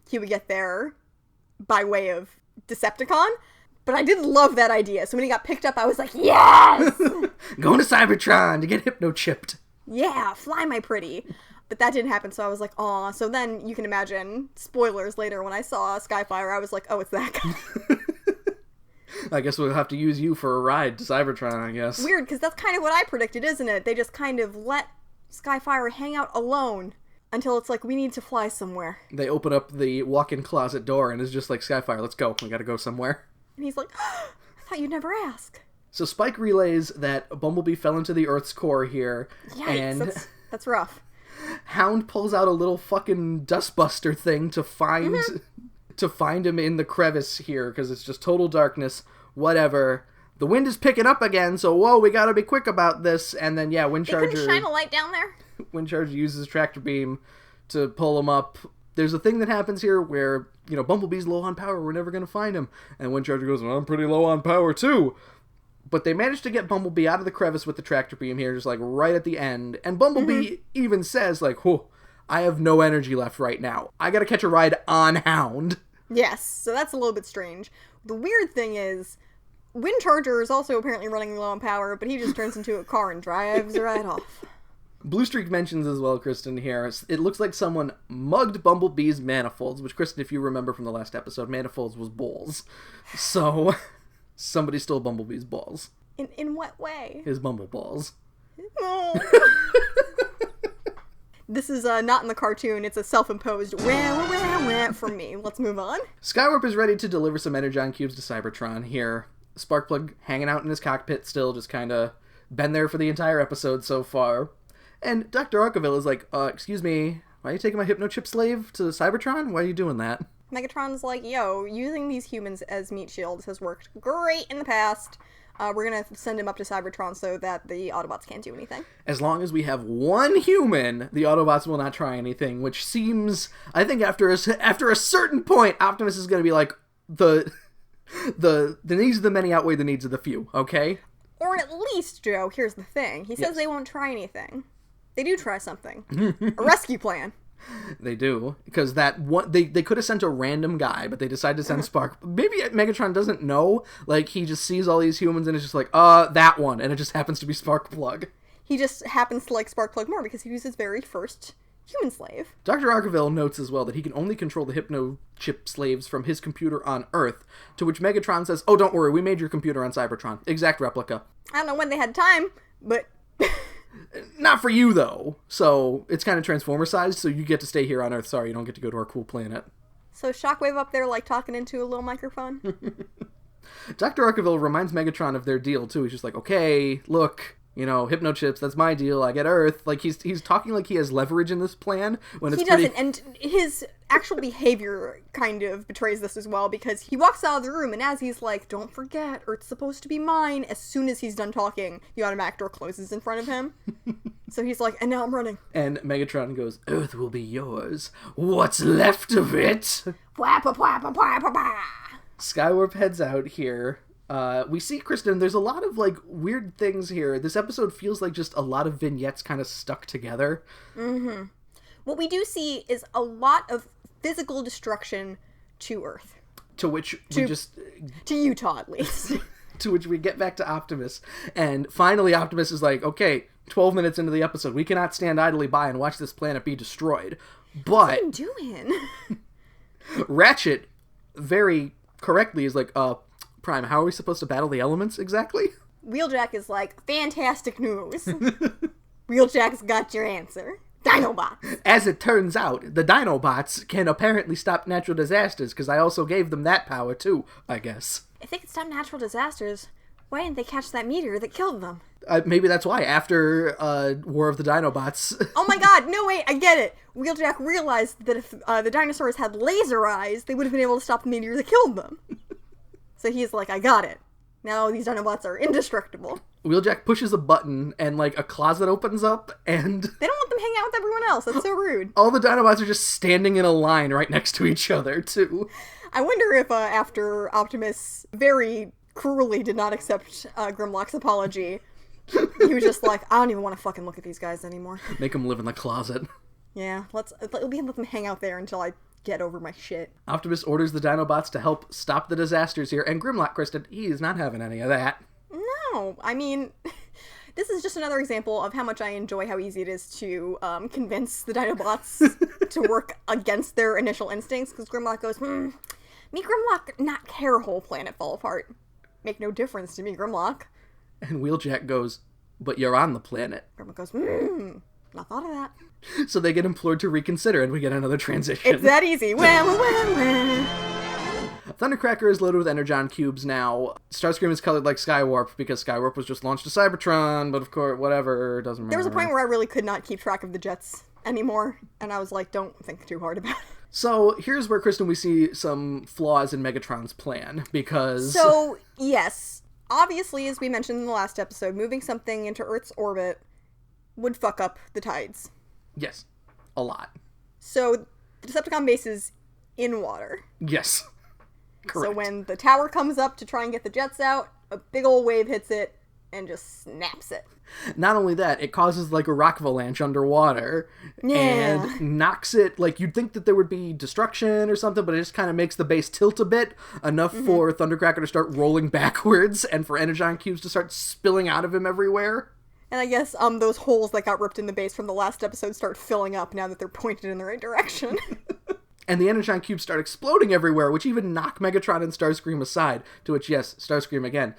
Speaker 2: he would get there by way of Decepticon, but I did love that idea. So when he got picked up, I was like, yes!
Speaker 1: Going to Cybertron to get hypno-chipped.
Speaker 2: Yeah, fly my pretty. But that didn't happen, so I was like, aw. So then you can imagine, spoilers later, when I saw Skyfire, I was like, oh, it's that guy.
Speaker 1: I guess we'll have to use you for a ride to Cybertron, I guess.
Speaker 2: Weird, because that's kind of what I predicted, isn't it? They just kind of let Skyfire hang out alone until it's like, we need to fly somewhere.
Speaker 1: They open up the walk-in closet door, and it's just like, Skyfire, let's go. We gotta go somewhere.
Speaker 2: And he's like, oh, I thought you'd never ask.
Speaker 1: So Spike relays that Bumblebee fell into the Earth's core here.
Speaker 2: Yikes,
Speaker 1: and
Speaker 2: that's rough.
Speaker 1: Hound pulls out a little fucking dustbuster thing to find him in the crevice here, because it's just total darkness. Whatever. The wind is picking up again, so whoa, we gotta be quick about this. And then, yeah, Windcharger...
Speaker 2: They couldn't shine a light down there?
Speaker 1: Windcharger uses tractor beam to pull him up. There's a thing that happens here where, Bumblebee's low on power, we're never gonna find him. And Windcharger goes, well, I'm pretty low on power too. But they managed to get Bumblebee out of the crevice with the tractor beam here, just like right at the end. And Bumblebee even says, like, whoa, I have no energy left right now. I gotta catch a ride on Hound.
Speaker 2: Yes, so that's a little bit strange. The weird thing is, Windcharger is also apparently running low on power, but he just turns into a car and drives right off.
Speaker 1: Blue Streak mentions as well, Kristen, here, it looks like someone mugged Bumblebee's manifolds, which, Kristen, if you remember from the last episode, manifolds was balls. So, somebody stole Bumblebee's balls.
Speaker 2: In what way?
Speaker 1: His bumble balls.
Speaker 2: Oh. This is not in the cartoon, it's a self-imposed wah from me. Let's move on.
Speaker 1: Skywarp is ready to deliver some Energon cubes to Cybertron here. Sparkplug hanging out in his cockpit still, just kind of been there for the entire episode so far. And Dr. Arkaville is like, excuse me, why are you taking my hypno-chip slave to Cybertron? Why are you doing that?
Speaker 2: Megatron's like, yo, using these humans as meat shields has worked great in the past. We're gonna send him up to Cybertron so that the Autobots can't do anything.
Speaker 1: As long as we have one human, the Autobots will not try anything, which seems, I think after a certain point, Optimus is gonna be like, the needs of the many outweigh the needs of the few, okay?
Speaker 2: Or at least, Joe, here's the thing. He says they won't try anything. They do try something. A rescue plan.
Speaker 1: They do, because that one they could have sent a random guy, but they decided to send Spark. Maybe Megatron doesn't know, like he just sees all these humans and it's just like, that one, and it just happens to be Sparkplug.
Speaker 2: He just happens to like Sparkplug more because he was his very first human slave. Dr.
Speaker 1: Arkaville notes as well that he can only control the hypno chip slaves from his computer on Earth, to which Megatron says, oh, don't worry, we made your computer on Cybertron. Exact replica.
Speaker 2: I don't know when they had time, but...
Speaker 1: Not for you, though. So, it's kind of Transformer-sized, so you get to stay here on Earth. Sorry, you don't get to go to our cool planet.
Speaker 2: So Shockwave up there, like, talking into a little microphone?
Speaker 1: Dr. Arkaville reminds Megatron of their deal, too. He's just like, okay, look, you know, hypnochips, that's my deal, I get Earth. Like, he's talking like he has leverage in this plan, when it's
Speaker 2: He doesn't, and his actual behavior kind of betrays this as well, because he walks out of the room, and as he's like, don't forget, Earth's supposed to be mine, as soon as he's done talking, the automatic door closes in front of him. So he's like, and now I'm running.
Speaker 1: And Megatron goes, Earth will be yours. What's left of it? Skywarp heads out here. We see Kristen. There's a lot of, like, weird things here. This episode feels like just a lot of vignettes kind of stuck together.
Speaker 2: Mm-hmm. What we do see is a lot of physical destruction to Earth.
Speaker 1: To which we just...
Speaker 2: To Utah, at least.
Speaker 1: To which we get back to Optimus. And finally Optimus is like, okay, 12 minutes into the episode, we cannot stand idly by and watch this planet be destroyed. But...
Speaker 2: What are you doing?
Speaker 1: Ratchet, very correctly, is like, Prime, how are we supposed to battle the elements exactly?
Speaker 2: Wheeljack is like, fantastic news. Wheeljack's got your answer. Dinobots.
Speaker 1: As it turns out, the Dinobots can apparently stop natural disasters, because I also gave them that power too, I guess.
Speaker 2: If they could stop natural disasters, why didn't they catch that meteor that killed them?
Speaker 1: Maybe that's why, after War of the Dinobots...
Speaker 2: Oh my god, no wait, I get it! Wheeljack realized that if the dinosaurs had laser eyes, they would have been able to stop the meteor that killed them. So he's like, I got it. Now these Dinobots are indestructible.
Speaker 1: Wheeljack pushes a button, and, like, a closet opens up, and...
Speaker 2: They don't want them hanging out with everyone else. That's so rude.
Speaker 1: All the Dinobots are just standing in a line right next to each other, too.
Speaker 2: I wonder if after Optimus very cruelly did not accept Grimlock's apology, he was just like, I don't even want to fucking look at these guys anymore.
Speaker 1: Make them live in the closet.
Speaker 2: Yeah, let them hang out there until I get over my shit.
Speaker 1: Optimus orders the Dinobots to help stop the disasters here, and Grimlock, Kristen, he is not having any of that.
Speaker 2: No, I mean, this is just another example of how much I enjoy how easy it is to convince the Dinobots to work against their initial instincts, because Grimlock goes, me Grimlock not care whole planet fall apart. Make no difference to me, Grimlock.
Speaker 1: And Wheeljack goes, but you're on the planet.
Speaker 2: Grimlock goes, not thought of that.
Speaker 1: So they get implored to reconsider, and we get another transition.
Speaker 2: It's that easy.
Speaker 1: Thundercracker is loaded with Energon cubes now. Starscream is colored like Skywarp, because Skywarp was just launched to Cybertron, but of course, whatever, doesn't matter.
Speaker 2: There was a point where I really could not keep track of the jets anymore, and I was like, don't think too hard about it.
Speaker 1: So, here's where, Kristen, we see some flaws in Megatron's plan, because...
Speaker 2: So, yes. Obviously, as we mentioned in the last episode, moving something into Earth's orbit would fuck up the tides.
Speaker 1: Yes. A lot.
Speaker 2: So, the Decepticon base is in water.
Speaker 1: Yes. Correct.
Speaker 2: So when the tower comes up to try and get the jets out, a big old wave hits it and just snaps it.
Speaker 1: Not only that, it causes, like, a rock avalanche underwater.
Speaker 2: Yeah.
Speaker 1: And knocks it, like, you'd think that there would be destruction or something, but it just kind of makes the base tilt a bit, enough for Thundercracker to start rolling backwards, and for Energon cubes to start spilling out of him everywhere.
Speaker 2: And I guess those holes that got ripped in the base from the last episode start filling up now that they're pointed in the right direction.
Speaker 1: And the Energon cubes start exploding everywhere, which even knock Megatron and Starscream aside. To which, yes, Starscream again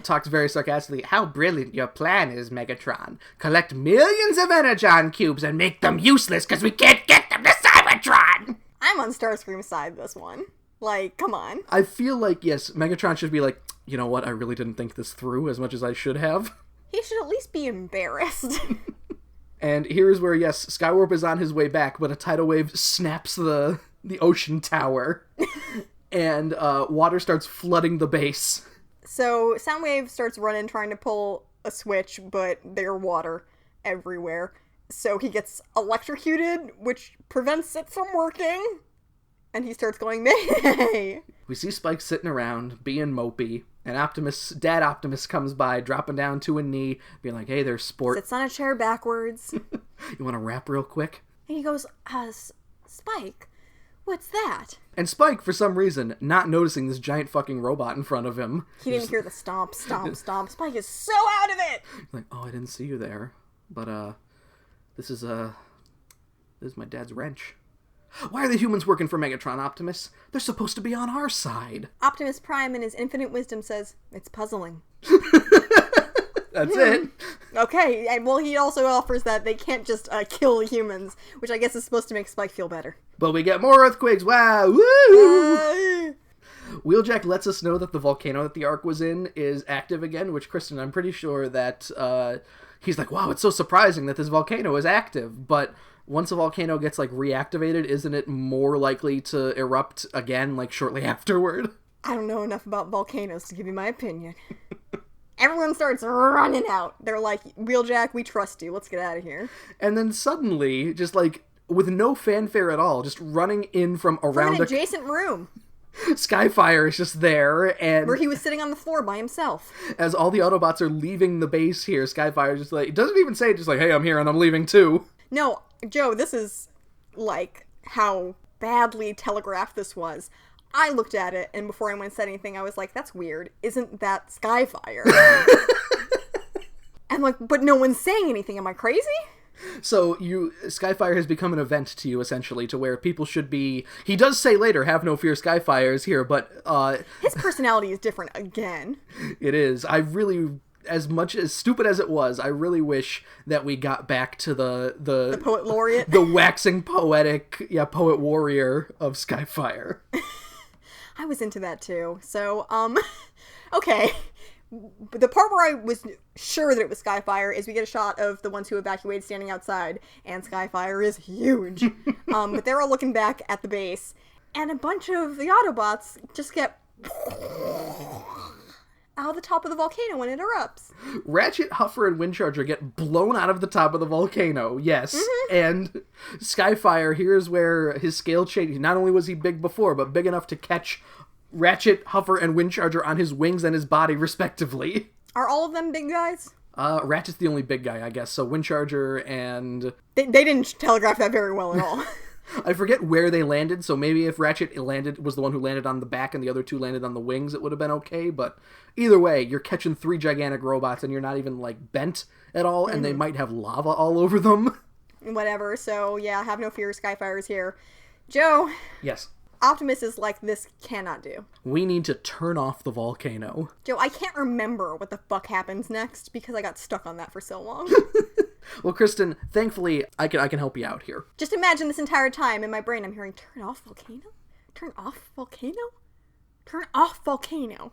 Speaker 1: talks very sarcastically, how brilliant your plan is, Megatron. Collect millions of Energon cubes and make them useless because we can't get them to Cybertron!
Speaker 2: I'm on Starscream's side this one. Like, come on.
Speaker 1: I feel like, yes, Megatron should be like, you know what, I really didn't think this through as much as I should have.
Speaker 2: He should at least be embarrassed.
Speaker 1: And here's where, yes, Skywarp is on his way back, but a tidal wave snaps the ocean tower, and water starts flooding the base.
Speaker 2: So Soundwave starts running, trying to pull a switch, but there's water everywhere. So he gets electrocuted, which prevents it from working, and he starts going, Mayday!
Speaker 1: We see Spike sitting around, being mopey, and Dad Optimus comes by, dropping down to a knee, being like, hey there, sport.
Speaker 2: Sits on a chair backwards.
Speaker 1: You want to rap real quick?
Speaker 2: And he goes, Spike, what's that?
Speaker 1: And Spike, for some reason, not noticing this giant fucking robot in front of him.
Speaker 2: He didn't hear the stomp, stomp, stomp. Spike is so out of it!
Speaker 1: Like, oh, I didn't see you there. But, this is my dad's wrench. Why are the humans working for Megatron, Optimus? They're supposed to be on our side.
Speaker 2: Optimus Prime, in his infinite wisdom, says, it's puzzling.
Speaker 1: That's it.
Speaker 2: Okay, and well, he also offers that they can't just kill humans, which I guess is supposed to make Spike feel better.
Speaker 1: But we get more earthquakes. Wow! Woo! Wheeljack lets us know that the volcano that the Ark was in is active again, which, Kristen, I'm pretty sure that he's like, wow, it's so surprising that this volcano is active. But once a volcano gets, like, reactivated, isn't it more likely to erupt again, like, shortly afterward?
Speaker 2: I don't know enough about volcanoes to give you my opinion. Everyone starts running out. They're like, Wheeljack, we trust you. Let's get out of here.
Speaker 1: And then suddenly, just like, with no fanfare at all, just running in from around
Speaker 2: an adjacent room.
Speaker 1: Skyfire is just there, and
Speaker 2: where he was sitting on the floor by himself.
Speaker 1: As all the Autobots are leaving the base here, Skyfire just like, doesn't even say, just like, hey, I'm here and I'm leaving too.
Speaker 2: No, Joe, this is, like, how badly telegraphed this was. I looked at it, and before anyone said anything, I was like, that's weird. Isn't that Skyfire? I'm like, but no one's saying anything. Am I crazy?
Speaker 1: So Skyfire has become an event to you, essentially, to where people should be... He does say later, have no fear, Skyfire is here, but...
Speaker 2: His personality is different again.
Speaker 1: It is. I really... As much as stupid as it was, I really wish that we got back to the
Speaker 2: poet laureate,
Speaker 1: the waxing poetic, poet warrior of Skyfire.
Speaker 2: I was into that too. So, okay. The part where I was sure that it was Skyfire is we get a shot of the ones who evacuated standing outside, and Skyfire is huge. But they're all looking back at the base, and a bunch of the Autobots just get out of the top of the volcano when it erupts.
Speaker 1: Ratchet, Huffer, and Windcharger get blown out of the top of the volcano, yes. Mm-hmm. And Skyfire, here's where his scale changed. Not only was he big before, but big enough to catch Ratchet, Huffer, and Windcharger on his wings and his body, respectively.
Speaker 2: Are all of them big guys?
Speaker 1: Ratchet's the only big guy, I guess. So Windcharger and...
Speaker 2: They didn't telegraph that very well at all.
Speaker 1: I forget where they landed, so maybe if Ratchet was the one who landed on the back and the other two landed on the wings, it would have been okay, but either way, you're catching 3 gigantic robots and you're not even, like, bent at all, and they might have lava all over them.
Speaker 2: Whatever, so yeah, have no fear, Skyfire's here. Joe?
Speaker 1: Yes?
Speaker 2: Optimus is like, this cannot do.
Speaker 1: We need to turn off the volcano.
Speaker 2: Joe, I can't remember what the fuck happens next because I got stuck on that for so long.
Speaker 1: Well, Kristen, thankfully, I can help you out here.
Speaker 2: Just imagine this entire time in my brain I'm hearing, turn off volcano? Turn off volcano? Turn off volcano.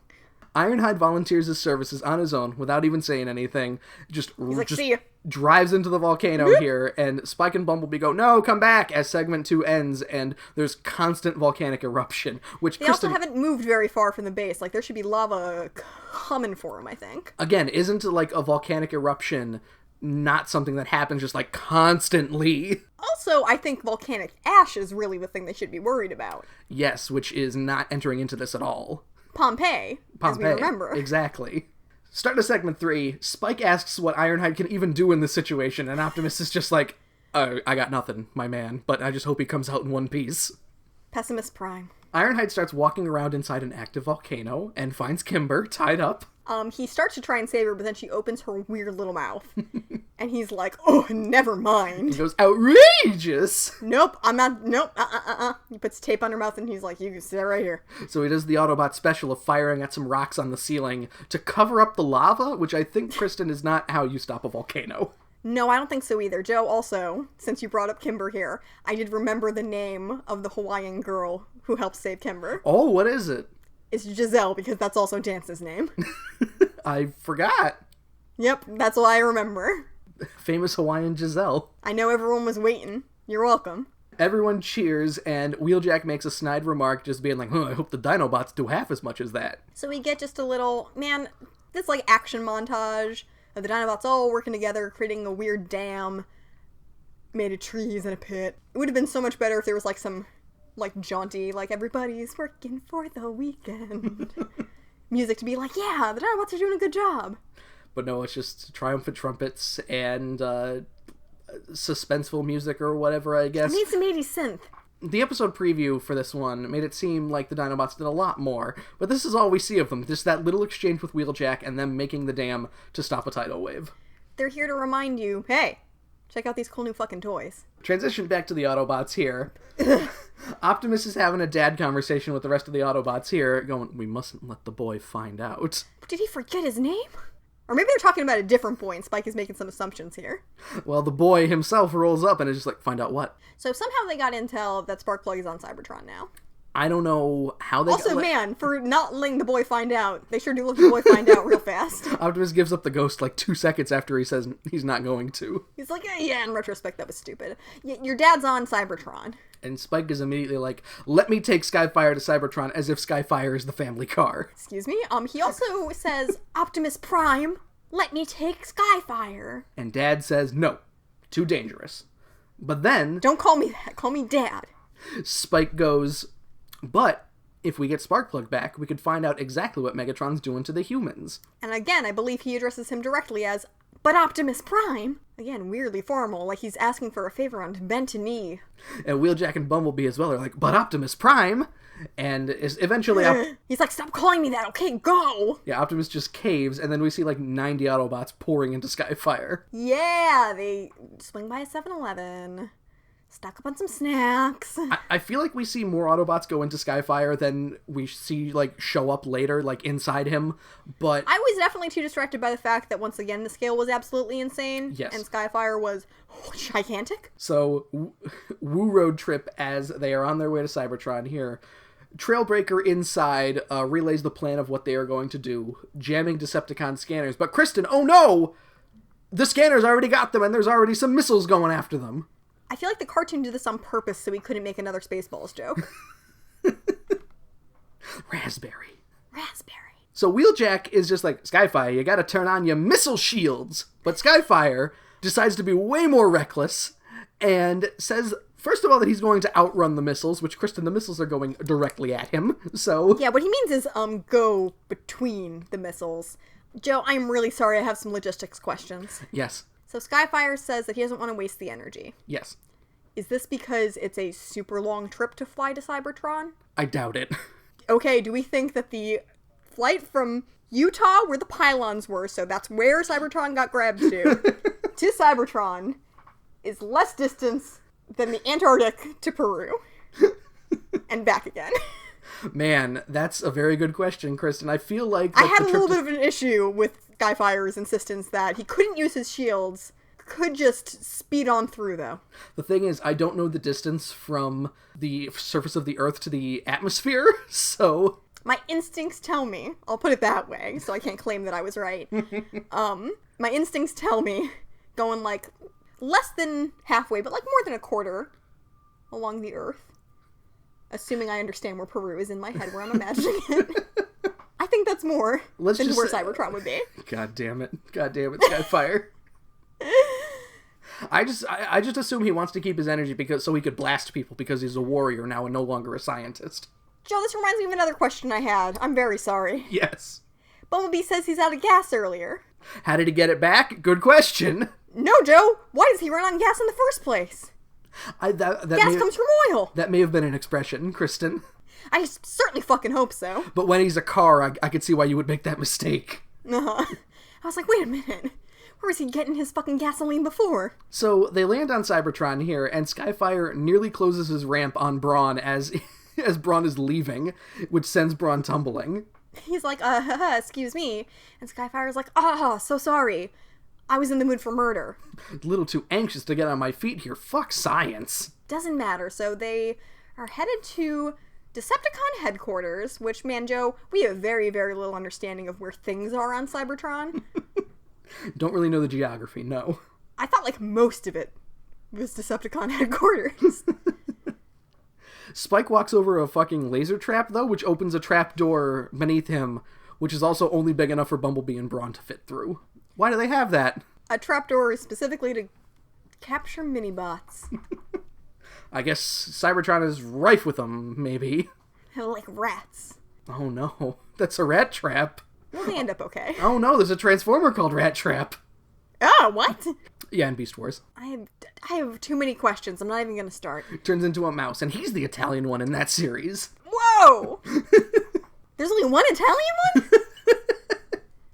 Speaker 1: Ironhide volunteers his services on his own without even saying anything.
Speaker 2: He's like, see ya.
Speaker 1: Drives into the volcano here, and Spike and Bumblebee go, no, come back, as segment 2 ends, and there's constant volcanic eruption, which
Speaker 2: They also haven't moved very far from the base. Like, there should be lava coming for him, I think.
Speaker 1: Again, isn't, like, a volcanic eruption not something that happens just, like, constantly?
Speaker 2: Also, I think volcanic ash is really the thing they should be worried about.
Speaker 1: Yes, which is not entering into this at all.
Speaker 2: Pompeii, as we remember.
Speaker 1: Exactly. Start of segment 3, Spike asks what Ironhide can even do in this situation, and Optimus is just like, oh, I got nothing, my man, but I just hope he comes out in one piece.
Speaker 2: Pessimist Prime.
Speaker 1: Ironhide starts walking around inside an active volcano and finds Kimber tied up.
Speaker 2: He starts to try and save her, but then she opens her weird little mouth. And he's like, oh, never mind.
Speaker 1: He goes, outrageous!
Speaker 2: Nope, I'm not, nope, He puts tape on her mouth and he's like, you can sit right here.
Speaker 1: So he does the Autobot special of firing at some rocks on the ceiling to cover up the lava, which I think, Kristen, is not how you stop a volcano.
Speaker 2: No, I don't think so either. Joe, also, since you brought up Kimber here, I did remember the name of the Hawaiian girl who helped save Kimber.
Speaker 1: Oh, what is it?
Speaker 2: It's Giselle, because that's also Dance's name.
Speaker 1: I forgot.
Speaker 2: Yep, that's what I remember.
Speaker 1: Famous Hawaiian Giselle.
Speaker 2: I know everyone was waiting. You're welcome.
Speaker 1: Everyone cheers, and Wheeljack makes a snide remark, just being like, I hope the Dinobots do half as much as that.
Speaker 2: So we get just a little, this like action montage of the Dinobots all working together, creating a weird dam made of trees and a pit. It would have been so much better if there was like some like jaunty, like everybody's working for the weekend music to be like, yeah, the Dinobots are doing a good job.
Speaker 1: But no, it's just triumphant trumpets and suspenseful music or whatever, I guess.
Speaker 2: It needs some 80s synth.
Speaker 1: The episode preview for this one made it seem like the Dinobots did a lot more, but this is all we see of them, just that little exchange with Wheeljack and them making the dam to stop a tidal wave.
Speaker 2: They're here to remind you, hey, check out these cool new fucking toys.
Speaker 1: Transition back to the Autobots here. Optimus is having a dad conversation with the rest of the Autobots here, going, we mustn't let the boy find out.
Speaker 2: Did he forget his name? Or maybe they're talking about a different boy and Spike is making some assumptions here.
Speaker 1: Well, the boy himself rolls up and is just like, find out what?
Speaker 2: So somehow they got intel that Sparkplug is on Cybertron now.
Speaker 1: I don't know how they
Speaker 2: Also, man, for not letting the boy find out, they sure do let the boy find out real fast.
Speaker 1: Optimus gives up the ghost like 2 seconds after he says he's not going to.
Speaker 2: He's like, yeah, in retrospect, that was stupid. Your dad's on Cybertron.
Speaker 1: And Spike is immediately like, let me take Skyfire to Cybertron, as if Skyfire is the family car.
Speaker 2: Excuse me? He also says, Optimus Prime, let me take Skyfire.
Speaker 1: And Dad says, no, too dangerous. But then...
Speaker 2: Don't call me that, call me Dad.
Speaker 1: Spike goes, but if we get Sparkplug back, we could find out exactly what Megatron's doing to the humans.
Speaker 2: And again, I believe he addresses him directly as, but Optimus Prime? Again, weirdly formal, like he's asking for a favor on bent knee.
Speaker 1: And Wheeljack and Bumblebee as well are like, but Optimus Prime? And eventually...
Speaker 2: He's like, stop calling me that, okay, go!
Speaker 1: Yeah, Optimus just caves, and then we see like 90 Autobots pouring into Skyfire.
Speaker 2: Yeah, they swing by a 7-Eleven. Stock up on some snacks.
Speaker 1: I feel like we see more Autobots go into Skyfire than we see, like, show up later, like, inside him, but...
Speaker 2: I was definitely too distracted by the fact that, once again, the scale was absolutely insane.
Speaker 1: Yes.
Speaker 2: And Skyfire was gigantic.
Speaker 1: So, Woo road trip as they are on their way to Cybertron here. Trailbreaker inside relays the plan of what they are going to do, jamming Decepticon scanners. But Kristen, oh no! The scanners already got them, and there's already some missiles going after them.
Speaker 2: I feel like the cartoon did this on purpose so we couldn't make another Spaceballs joke.
Speaker 1: Raspberry.
Speaker 2: So
Speaker 1: Wheeljack is just like, Skyfire, you gotta turn on your missile shields. But Skyfire decides to be way more reckless and says, first of all, that he's going to outrun the missiles, which, Kristen, the missiles are going directly at him, so...
Speaker 2: Yeah, what he means is, go between the missiles. Joe, I'm really sorry, I have some logistics questions.
Speaker 1: Yes.
Speaker 2: So Skyfire says that he doesn't want to waste the energy.
Speaker 1: Yes.
Speaker 2: Is this because it's a super long trip to fly to Cybertron?
Speaker 1: I doubt it.
Speaker 2: Okay, do we think that the flight from Utah, where the pylons were, so that's where Cybertron got grabbed to Cybertron, is less distance than the Antarctic to Peru? And back again.
Speaker 1: Man, that's a very good question, Kristen. I feel like...
Speaker 2: I had a little bit of an issue with Skyfire's insistence that he couldn't use his shields, could just speed on through, though.
Speaker 1: The thing is, I don't know the distance from the surface of the Earth to the atmosphere, so...
Speaker 2: My instincts tell me, I'll put it that way, so I can't claim that I was right. My instincts tell me, going like less than halfway, but like more than a quarter along the Earth. Assuming I understand where Peru is in my head, where I'm imagining it. I think that's more than where Cybertron would be.
Speaker 1: God damn it, Skyfire. I just assume he wants to keep his energy so he could blast people because he's a warrior now and no longer a scientist.
Speaker 2: Joe, this reminds me of another question I had. I'm very sorry.
Speaker 1: Yes.
Speaker 2: Bumblebee says he's out of gas earlier.
Speaker 1: How did he get it back? Good question.
Speaker 2: No, Joe. Why does he run on gas in the first place? Gas comes from oil.
Speaker 1: That may have been an expression, Kristen.
Speaker 2: I certainly fucking hope so.
Speaker 1: But when he's a car, I could see why you would make that mistake.
Speaker 2: I was like, wait a minute. Where was he getting his fucking gasoline before?
Speaker 1: So they land on Cybertron here, and Skyfire nearly closes his ramp on Brawn as Brawn is leaving, which sends Brawn tumbling.
Speaker 2: He's like, excuse me. And Skyfire's like, so sorry. I was in the mood for murder.
Speaker 1: A little too anxious to get on my feet here. Fuck science.
Speaker 2: Doesn't matter. So they are headed to Decepticon headquarters, which, man, Joe, we have very, very little understanding of where things are on Cybertron.
Speaker 1: Don't really know the geography, no.
Speaker 2: I thought, like, most of it was Decepticon headquarters.
Speaker 1: Spike walks over a fucking laser trap, though, which opens a trap door beneath him, which is also only big enough for Bumblebee and Brawn to fit through. Why do they have that?
Speaker 2: A trapdoor is specifically to capture mini-bots.
Speaker 1: I guess Cybertron is rife with them, maybe.
Speaker 2: Like rats.
Speaker 1: Oh no, that's a rat trap.
Speaker 2: Well, they end up okay.
Speaker 1: Oh no, there's a Transformer called Rat Trap.
Speaker 2: Oh, what?
Speaker 1: Yeah, in Beast Wars.
Speaker 2: I have too many questions. I'm not even going to start.
Speaker 1: Turns into a mouse, and he's the Italian one in that series.
Speaker 2: Whoa! There's only one Italian one?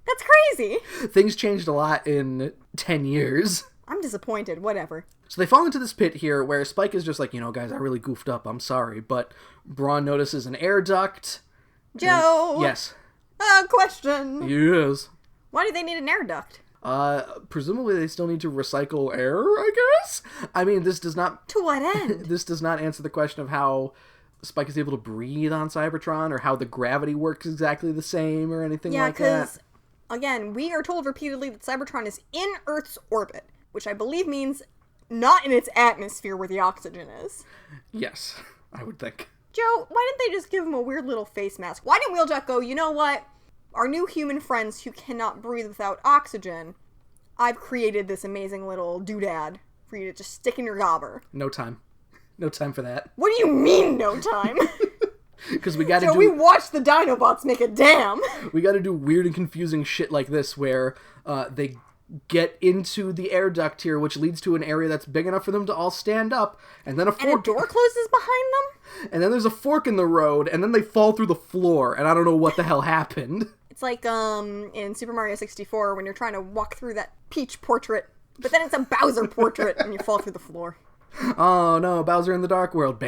Speaker 2: That's crazy.
Speaker 1: Things changed a lot in 10 years.
Speaker 2: I'm disappointed. Whatever.
Speaker 1: So they fall into this pit here where Spike is just like, guys, I really goofed up. I'm sorry. But Brawn notices an air duct.
Speaker 2: Joe!
Speaker 1: Yes.
Speaker 2: Question.
Speaker 1: Yes.
Speaker 2: Why do they need an air duct?
Speaker 1: Presumably they still need to recycle air, I guess? I mean, this does not...
Speaker 2: To what end?
Speaker 1: This does not answer the question of how Spike is able to breathe on Cybertron, or how the gravity works exactly the same, or anything
Speaker 2: Yeah,
Speaker 1: like that.
Speaker 2: because, again, we are told repeatedly that Cybertron is in Earth's orbit, which I believe means not in its atmosphere where the oxygen is.
Speaker 1: Yes, I would think.
Speaker 2: Joe, why didn't they just give him a weird little face mask? Why didn't Wheeljack go, you know what? Our new human friends who cannot breathe without oxygen, I've created this amazing little doodad for you to just stick in your gobber.
Speaker 1: No time. No time for that.
Speaker 2: What do you mean, no time?
Speaker 1: Because we gotta
Speaker 2: Joe,
Speaker 1: do...
Speaker 2: we watched the Dinobots make a dam.
Speaker 1: We gotta do weird and confusing shit like this, where they get into the air duct here, which leads to an area that's big enough for them to all stand up, and then a fork...
Speaker 2: And a door closes behind them?
Speaker 1: And then there's a fork in the road, and then they fall through the floor, and I don't know what the hell happened.
Speaker 2: It's like, in Super Mario 64 when you're trying to walk through that Peach portrait, but then it's a Bowser portrait, and you fall through the floor.
Speaker 1: Oh no, Bowser in the Dark World.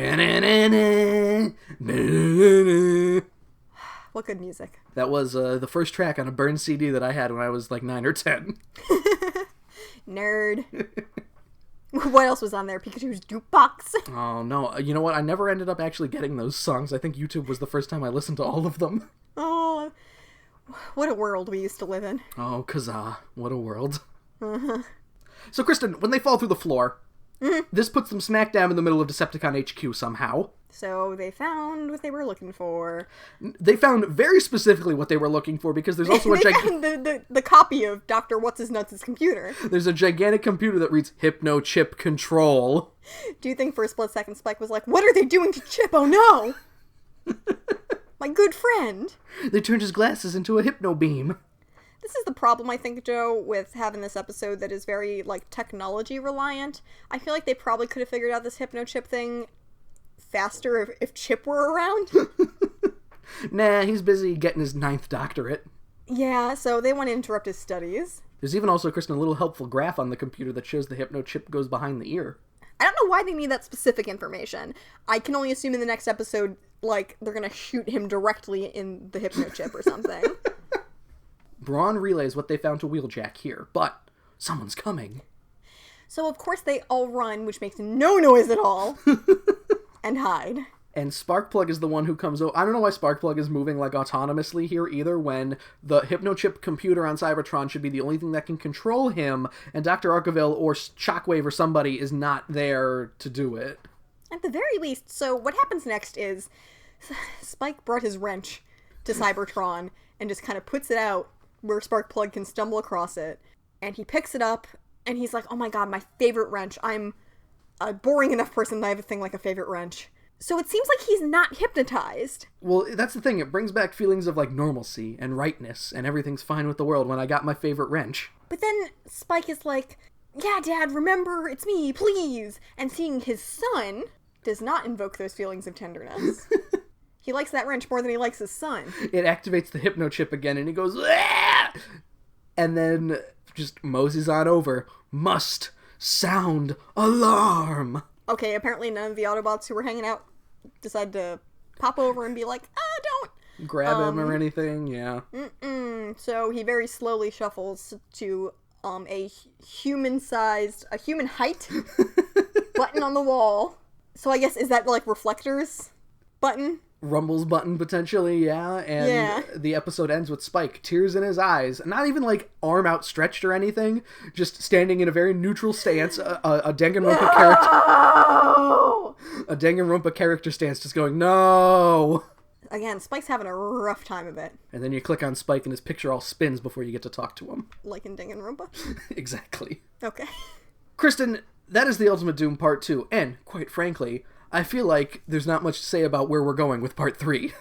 Speaker 2: What good music.
Speaker 1: That was the first track on a burned CD that I had when I was like 9 or 10.
Speaker 2: Nerd. What else was on there? Pikachu's jukebox.
Speaker 1: Oh no, you know what? I never ended up actually getting those songs. I think YouTube was the first time I listened to all of them.
Speaker 2: Oh, what a world we used to live in.
Speaker 1: Oh, Kazaa. What a world. So, Kristen, when they fall through the floor, this puts them smack dab in the middle of Decepticon HQ somehow.
Speaker 2: So they found what they were looking for.
Speaker 1: They found very specifically what they were looking for, because there's also
Speaker 2: They found the copy of Dr. What's-His-Nuts' computer.
Speaker 1: There's a gigantic computer that reads Hypno Chip Control.
Speaker 2: Do you think for a split second Spike was like, what are they doing to Chip? Oh no! My good friend.
Speaker 1: They turned his glasses into a hypno beam.
Speaker 2: This is the problem, I think, Joe, with having this episode that is very, like, technology reliant. I feel like they probably could have figured out this hypno chip thing faster if Chip were around.
Speaker 1: Nah, he's busy getting his 9th doctorate.
Speaker 2: Yeah, so they want to interrupt his studies.
Speaker 1: There's even also, Kristen, a little helpful graph on the computer that shows the hypno chip goes behind the ear.
Speaker 2: I don't know why they need that specific information. I can only assume in the next episode, like, they're gonna shoot him directly in the hypno chip or something.
Speaker 1: Brawn relays what they found to Wheeljack here, but someone's coming.
Speaker 2: So, of course, they all run, which makes no noise at all, and hide.
Speaker 1: And Sparkplug is the one who comes over. I don't know why Sparkplug is moving, like, autonomously here either, when the hypnochip computer on Cybertron should be the only thing that can control him, and Dr. Arkaville or Shockwave or somebody is not there to do it.
Speaker 2: At the very least, so what happens next is Spike brought his wrench to Cybertron and just kind of puts it out where Sparkplug can stumble across it. And he picks it up, and he's like, oh my god, my favorite wrench. I'm a boring enough person that I have a thing like a favorite wrench. So it seems like he's not hypnotized.
Speaker 1: Well, that's the thing. It brings back feelings of, like, normalcy and rightness, and everything's fine with the world when I got my favorite wrench.
Speaker 2: But then Spike is like, yeah, Dad, remember, it's me, please. And seeing his son does not invoke those feelings of tenderness. He likes that wrench more than he likes his son.
Speaker 1: It activates the hypnochip again, and he goes, "Aah!" And then just moseys on over. Must sound alarm.
Speaker 2: Okay, apparently none of the Autobots who were hanging out decide to pop over and be like, don't.
Speaker 1: Grab him or anything, yeah.
Speaker 2: So he very slowly shuffles to a human height button on the wall. So I guess, is that like reflectors button?
Speaker 1: Rumble's button, potentially, yeah. And
Speaker 2: Yeah.
Speaker 1: the episode ends with Spike, tears in his eyes. Not even, like, arm outstretched or anything. Just standing in a very neutral stance. A Danganronpa character...
Speaker 2: Oh!
Speaker 1: A Danganronpa character stance, just going, no!
Speaker 2: Again, Spike's having a rough time of it.
Speaker 1: And then you click on Spike and his picture all spins before you get to talk to him.
Speaker 2: Like in Danganronpa?
Speaker 1: Exactly.
Speaker 2: Okay.
Speaker 1: Kristen, that is the Ultimate Doom Part 2. And, quite frankly, I feel like there's not much to say about where we're going with Part 3.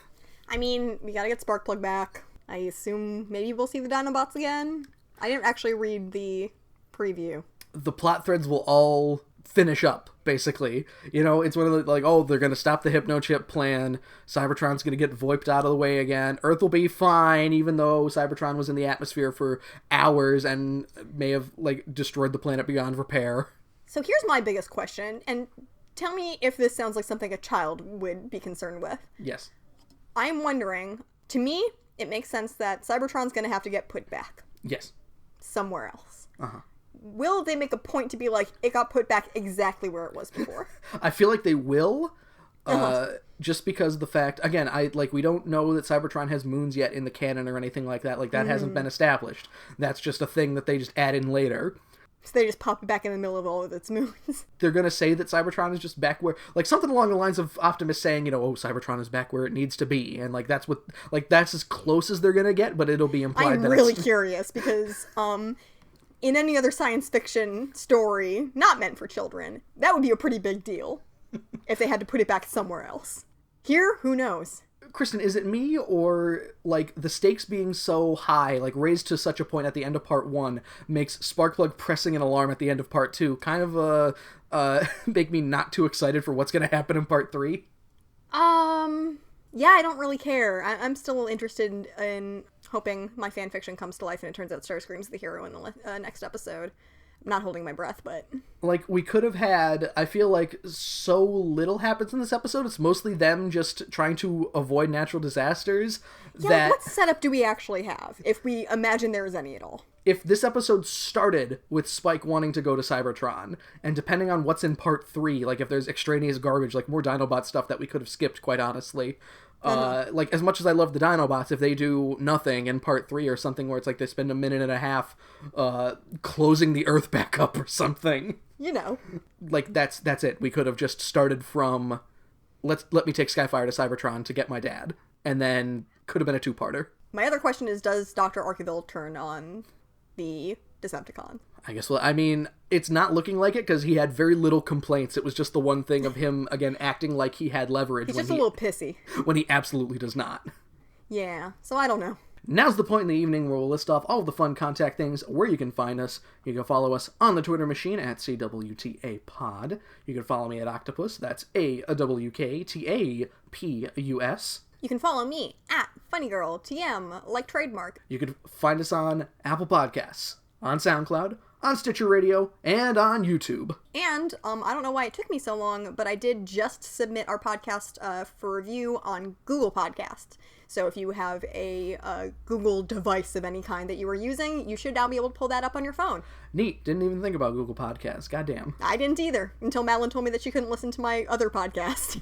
Speaker 2: I mean, we gotta get Sparkplug back. I assume maybe we'll see the Dinobots again. I didn't actually read the preview.
Speaker 1: The plot threads will all finish up, basically. You know, it's one of the, like, oh, they're gonna stop the hypnochip plan, Cybertron's gonna get voiped out of the way again, Earth will be fine, even though Cybertron was in the atmosphere for hours and may have, like, destroyed the planet beyond repair.
Speaker 2: So here's my biggest question, and tell me if this sounds like something a child would be concerned with.
Speaker 1: Yes.
Speaker 2: I'm wondering, to me, it makes sense that Cybertron's gonna have to get put back.
Speaker 1: Yes.
Speaker 2: Somewhere else.
Speaker 1: Uh-huh.
Speaker 2: Will they make a point to be like, it got put back exactly where it was before?
Speaker 1: I feel like they will, Just because of the fact, again, we don't know that Cybertron has moons yet in the canon or anything like that. Like, that hasn't been established. That's just a thing that they just add in later.
Speaker 2: So they just pop it back in the middle of all of its moons.
Speaker 1: They're gonna say that Cybertron is just back where, like, something along the lines of Optimus saying, you know, oh, Cybertron is back where it needs to be, and, like, that's as close as they're gonna get, but it'll be implied
Speaker 2: I'm
Speaker 1: that
Speaker 2: really curious, because, in any other science fiction story, not meant for children, that would be a pretty big deal, if they had to put it back somewhere else. Here, who knows?
Speaker 1: Kristen, is it me, or, like, the stakes being so high, like, raised to such a point at the end of part 1, makes Sparkplug pressing an alarm at the end of part 2 kind of, make me not too excited for what's gonna happen in part 3?
Speaker 2: Yeah, I don't really care. I'm still interested in hoping my fanfiction comes to life and it turns out Starscream's the hero in the next episode. I'm not holding my breath, but...
Speaker 1: Like, we could have had... I feel like so little happens in this episode. It's mostly them just trying to avoid natural disasters.
Speaker 2: Yeah, what setup do we actually have, if we imagine there is any at all?
Speaker 1: If this episode started with Spike wanting to go to Cybertron, and depending on what's in part 3, like if there's extraneous garbage, like more Dinobot stuff that we could have skipped, quite honestly... like, as much as I love the Dinobots, if they do nothing in part 3 or something where it's like they spend a minute and a half closing the Earth back up or something.
Speaker 2: You know.
Speaker 1: Like, that's it. We could have just started from, let me take Skyfire to Cybertron to get my dad. And then could have been a 2-parter.
Speaker 2: My other question is, does Dr. Arkeville turn on the Decepticon?
Speaker 1: I guess, well, I mean, it's not looking like it because he had very little complaints. It was just the one thing of him, again, acting like he had leverage.
Speaker 2: He's just a little pissy.
Speaker 1: When he absolutely does not.
Speaker 2: Yeah, so I don't know.
Speaker 1: Now's the point in the evening where we'll list off all of the fun contact things, where you can find us. You can follow us on the Twitter machine at cwtapod. You can follow me at Octopus, that's AWKTAPUS.
Speaker 2: You can follow me at FunnyGirlTM, like trademark.
Speaker 1: You can find us on Apple Podcasts, on SoundCloud, on Stitcher Radio, and on YouTube.
Speaker 2: And, I don't know why it took me so long, but I did just submit our podcast for review on Google Podcasts. So if you have a Google device of any kind that you are using, you should now be able to pull that up on your phone.
Speaker 1: Neat. Didn't even think about Google Podcasts. Goddamn.
Speaker 2: I didn't either, until Madeline told me that she couldn't listen to my other podcast.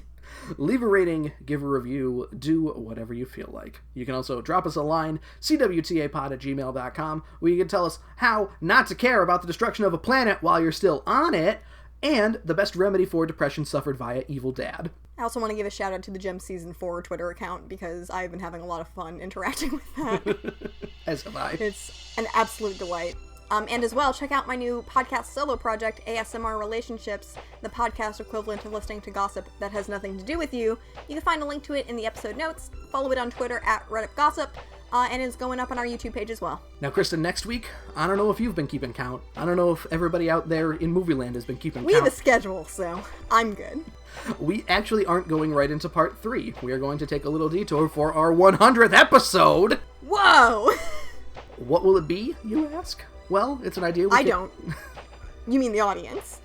Speaker 1: Leave a rating, give a review, do whatever you feel like. You can also drop us a line, cwtapod@gmail.com, where you can tell us how not to care about the destruction of a planet while you're still on it, and the best remedy for depression suffered via Evil Dad.
Speaker 2: I also want to give a shout out to the Gem Season 4 Twitter account, because I've been having a lot of fun interacting with that.
Speaker 1: As have I.
Speaker 2: It's an absolute delight. And as well, check out my new podcast solo project, ASMR Relationships, the podcast equivalent of listening to gossip that has nothing to do with you. You can find a link to it in the episode notes, follow it on Twitter at RedditGossip, and it's going up on our YouTube page as well.
Speaker 1: Now, Kristen, next week, I don't know if you've been keeping count. I don't know if everybody out there in Movie Land has been keeping count.
Speaker 2: We have a schedule, so I'm good.
Speaker 1: We actually aren't going right into part 3. We are going to take a little detour for our 100th episode!
Speaker 2: Whoa!
Speaker 1: What will it be, you ask? Well, it's an idea
Speaker 2: I don't. You mean the audience.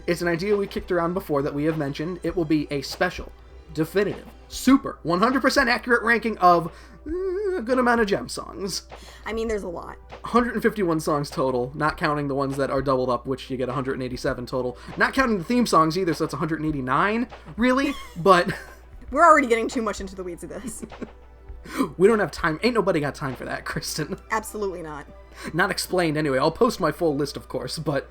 Speaker 1: It's an idea we kicked around before that we have mentioned. It will be a special, definitive, super, 100% accurate ranking of a good amount of gem songs.
Speaker 2: I mean, there's a lot.
Speaker 1: 151 songs total, not counting the ones that are doubled up, which you get 187 total. Not counting the theme songs either, so that's 189, really, but...
Speaker 2: We're already getting too much into the weeds of this.
Speaker 1: We don't have time. Ain't nobody got time for that, Kristen.
Speaker 2: Absolutely not.
Speaker 1: Not explained anyway. I'll post my full list, of course, but,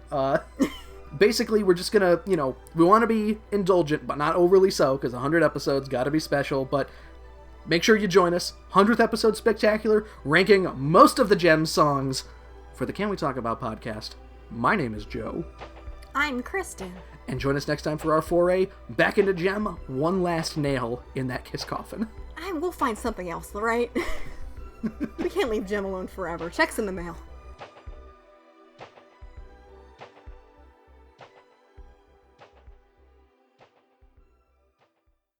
Speaker 1: basically, we're just gonna, we want to be indulgent, but not overly so, because 100 episodes gotta be special, but make sure you join us. 100th episode spectacular, ranking most of the Gem songs for the Can We Talk About podcast. My name is Joe.
Speaker 2: I'm Kristen.
Speaker 1: And join us next time for our foray back into Gem, one last nail in that Kiss coffin.
Speaker 2: We'll find something else, right? We can't leave Gem alone forever. Checks in the mail.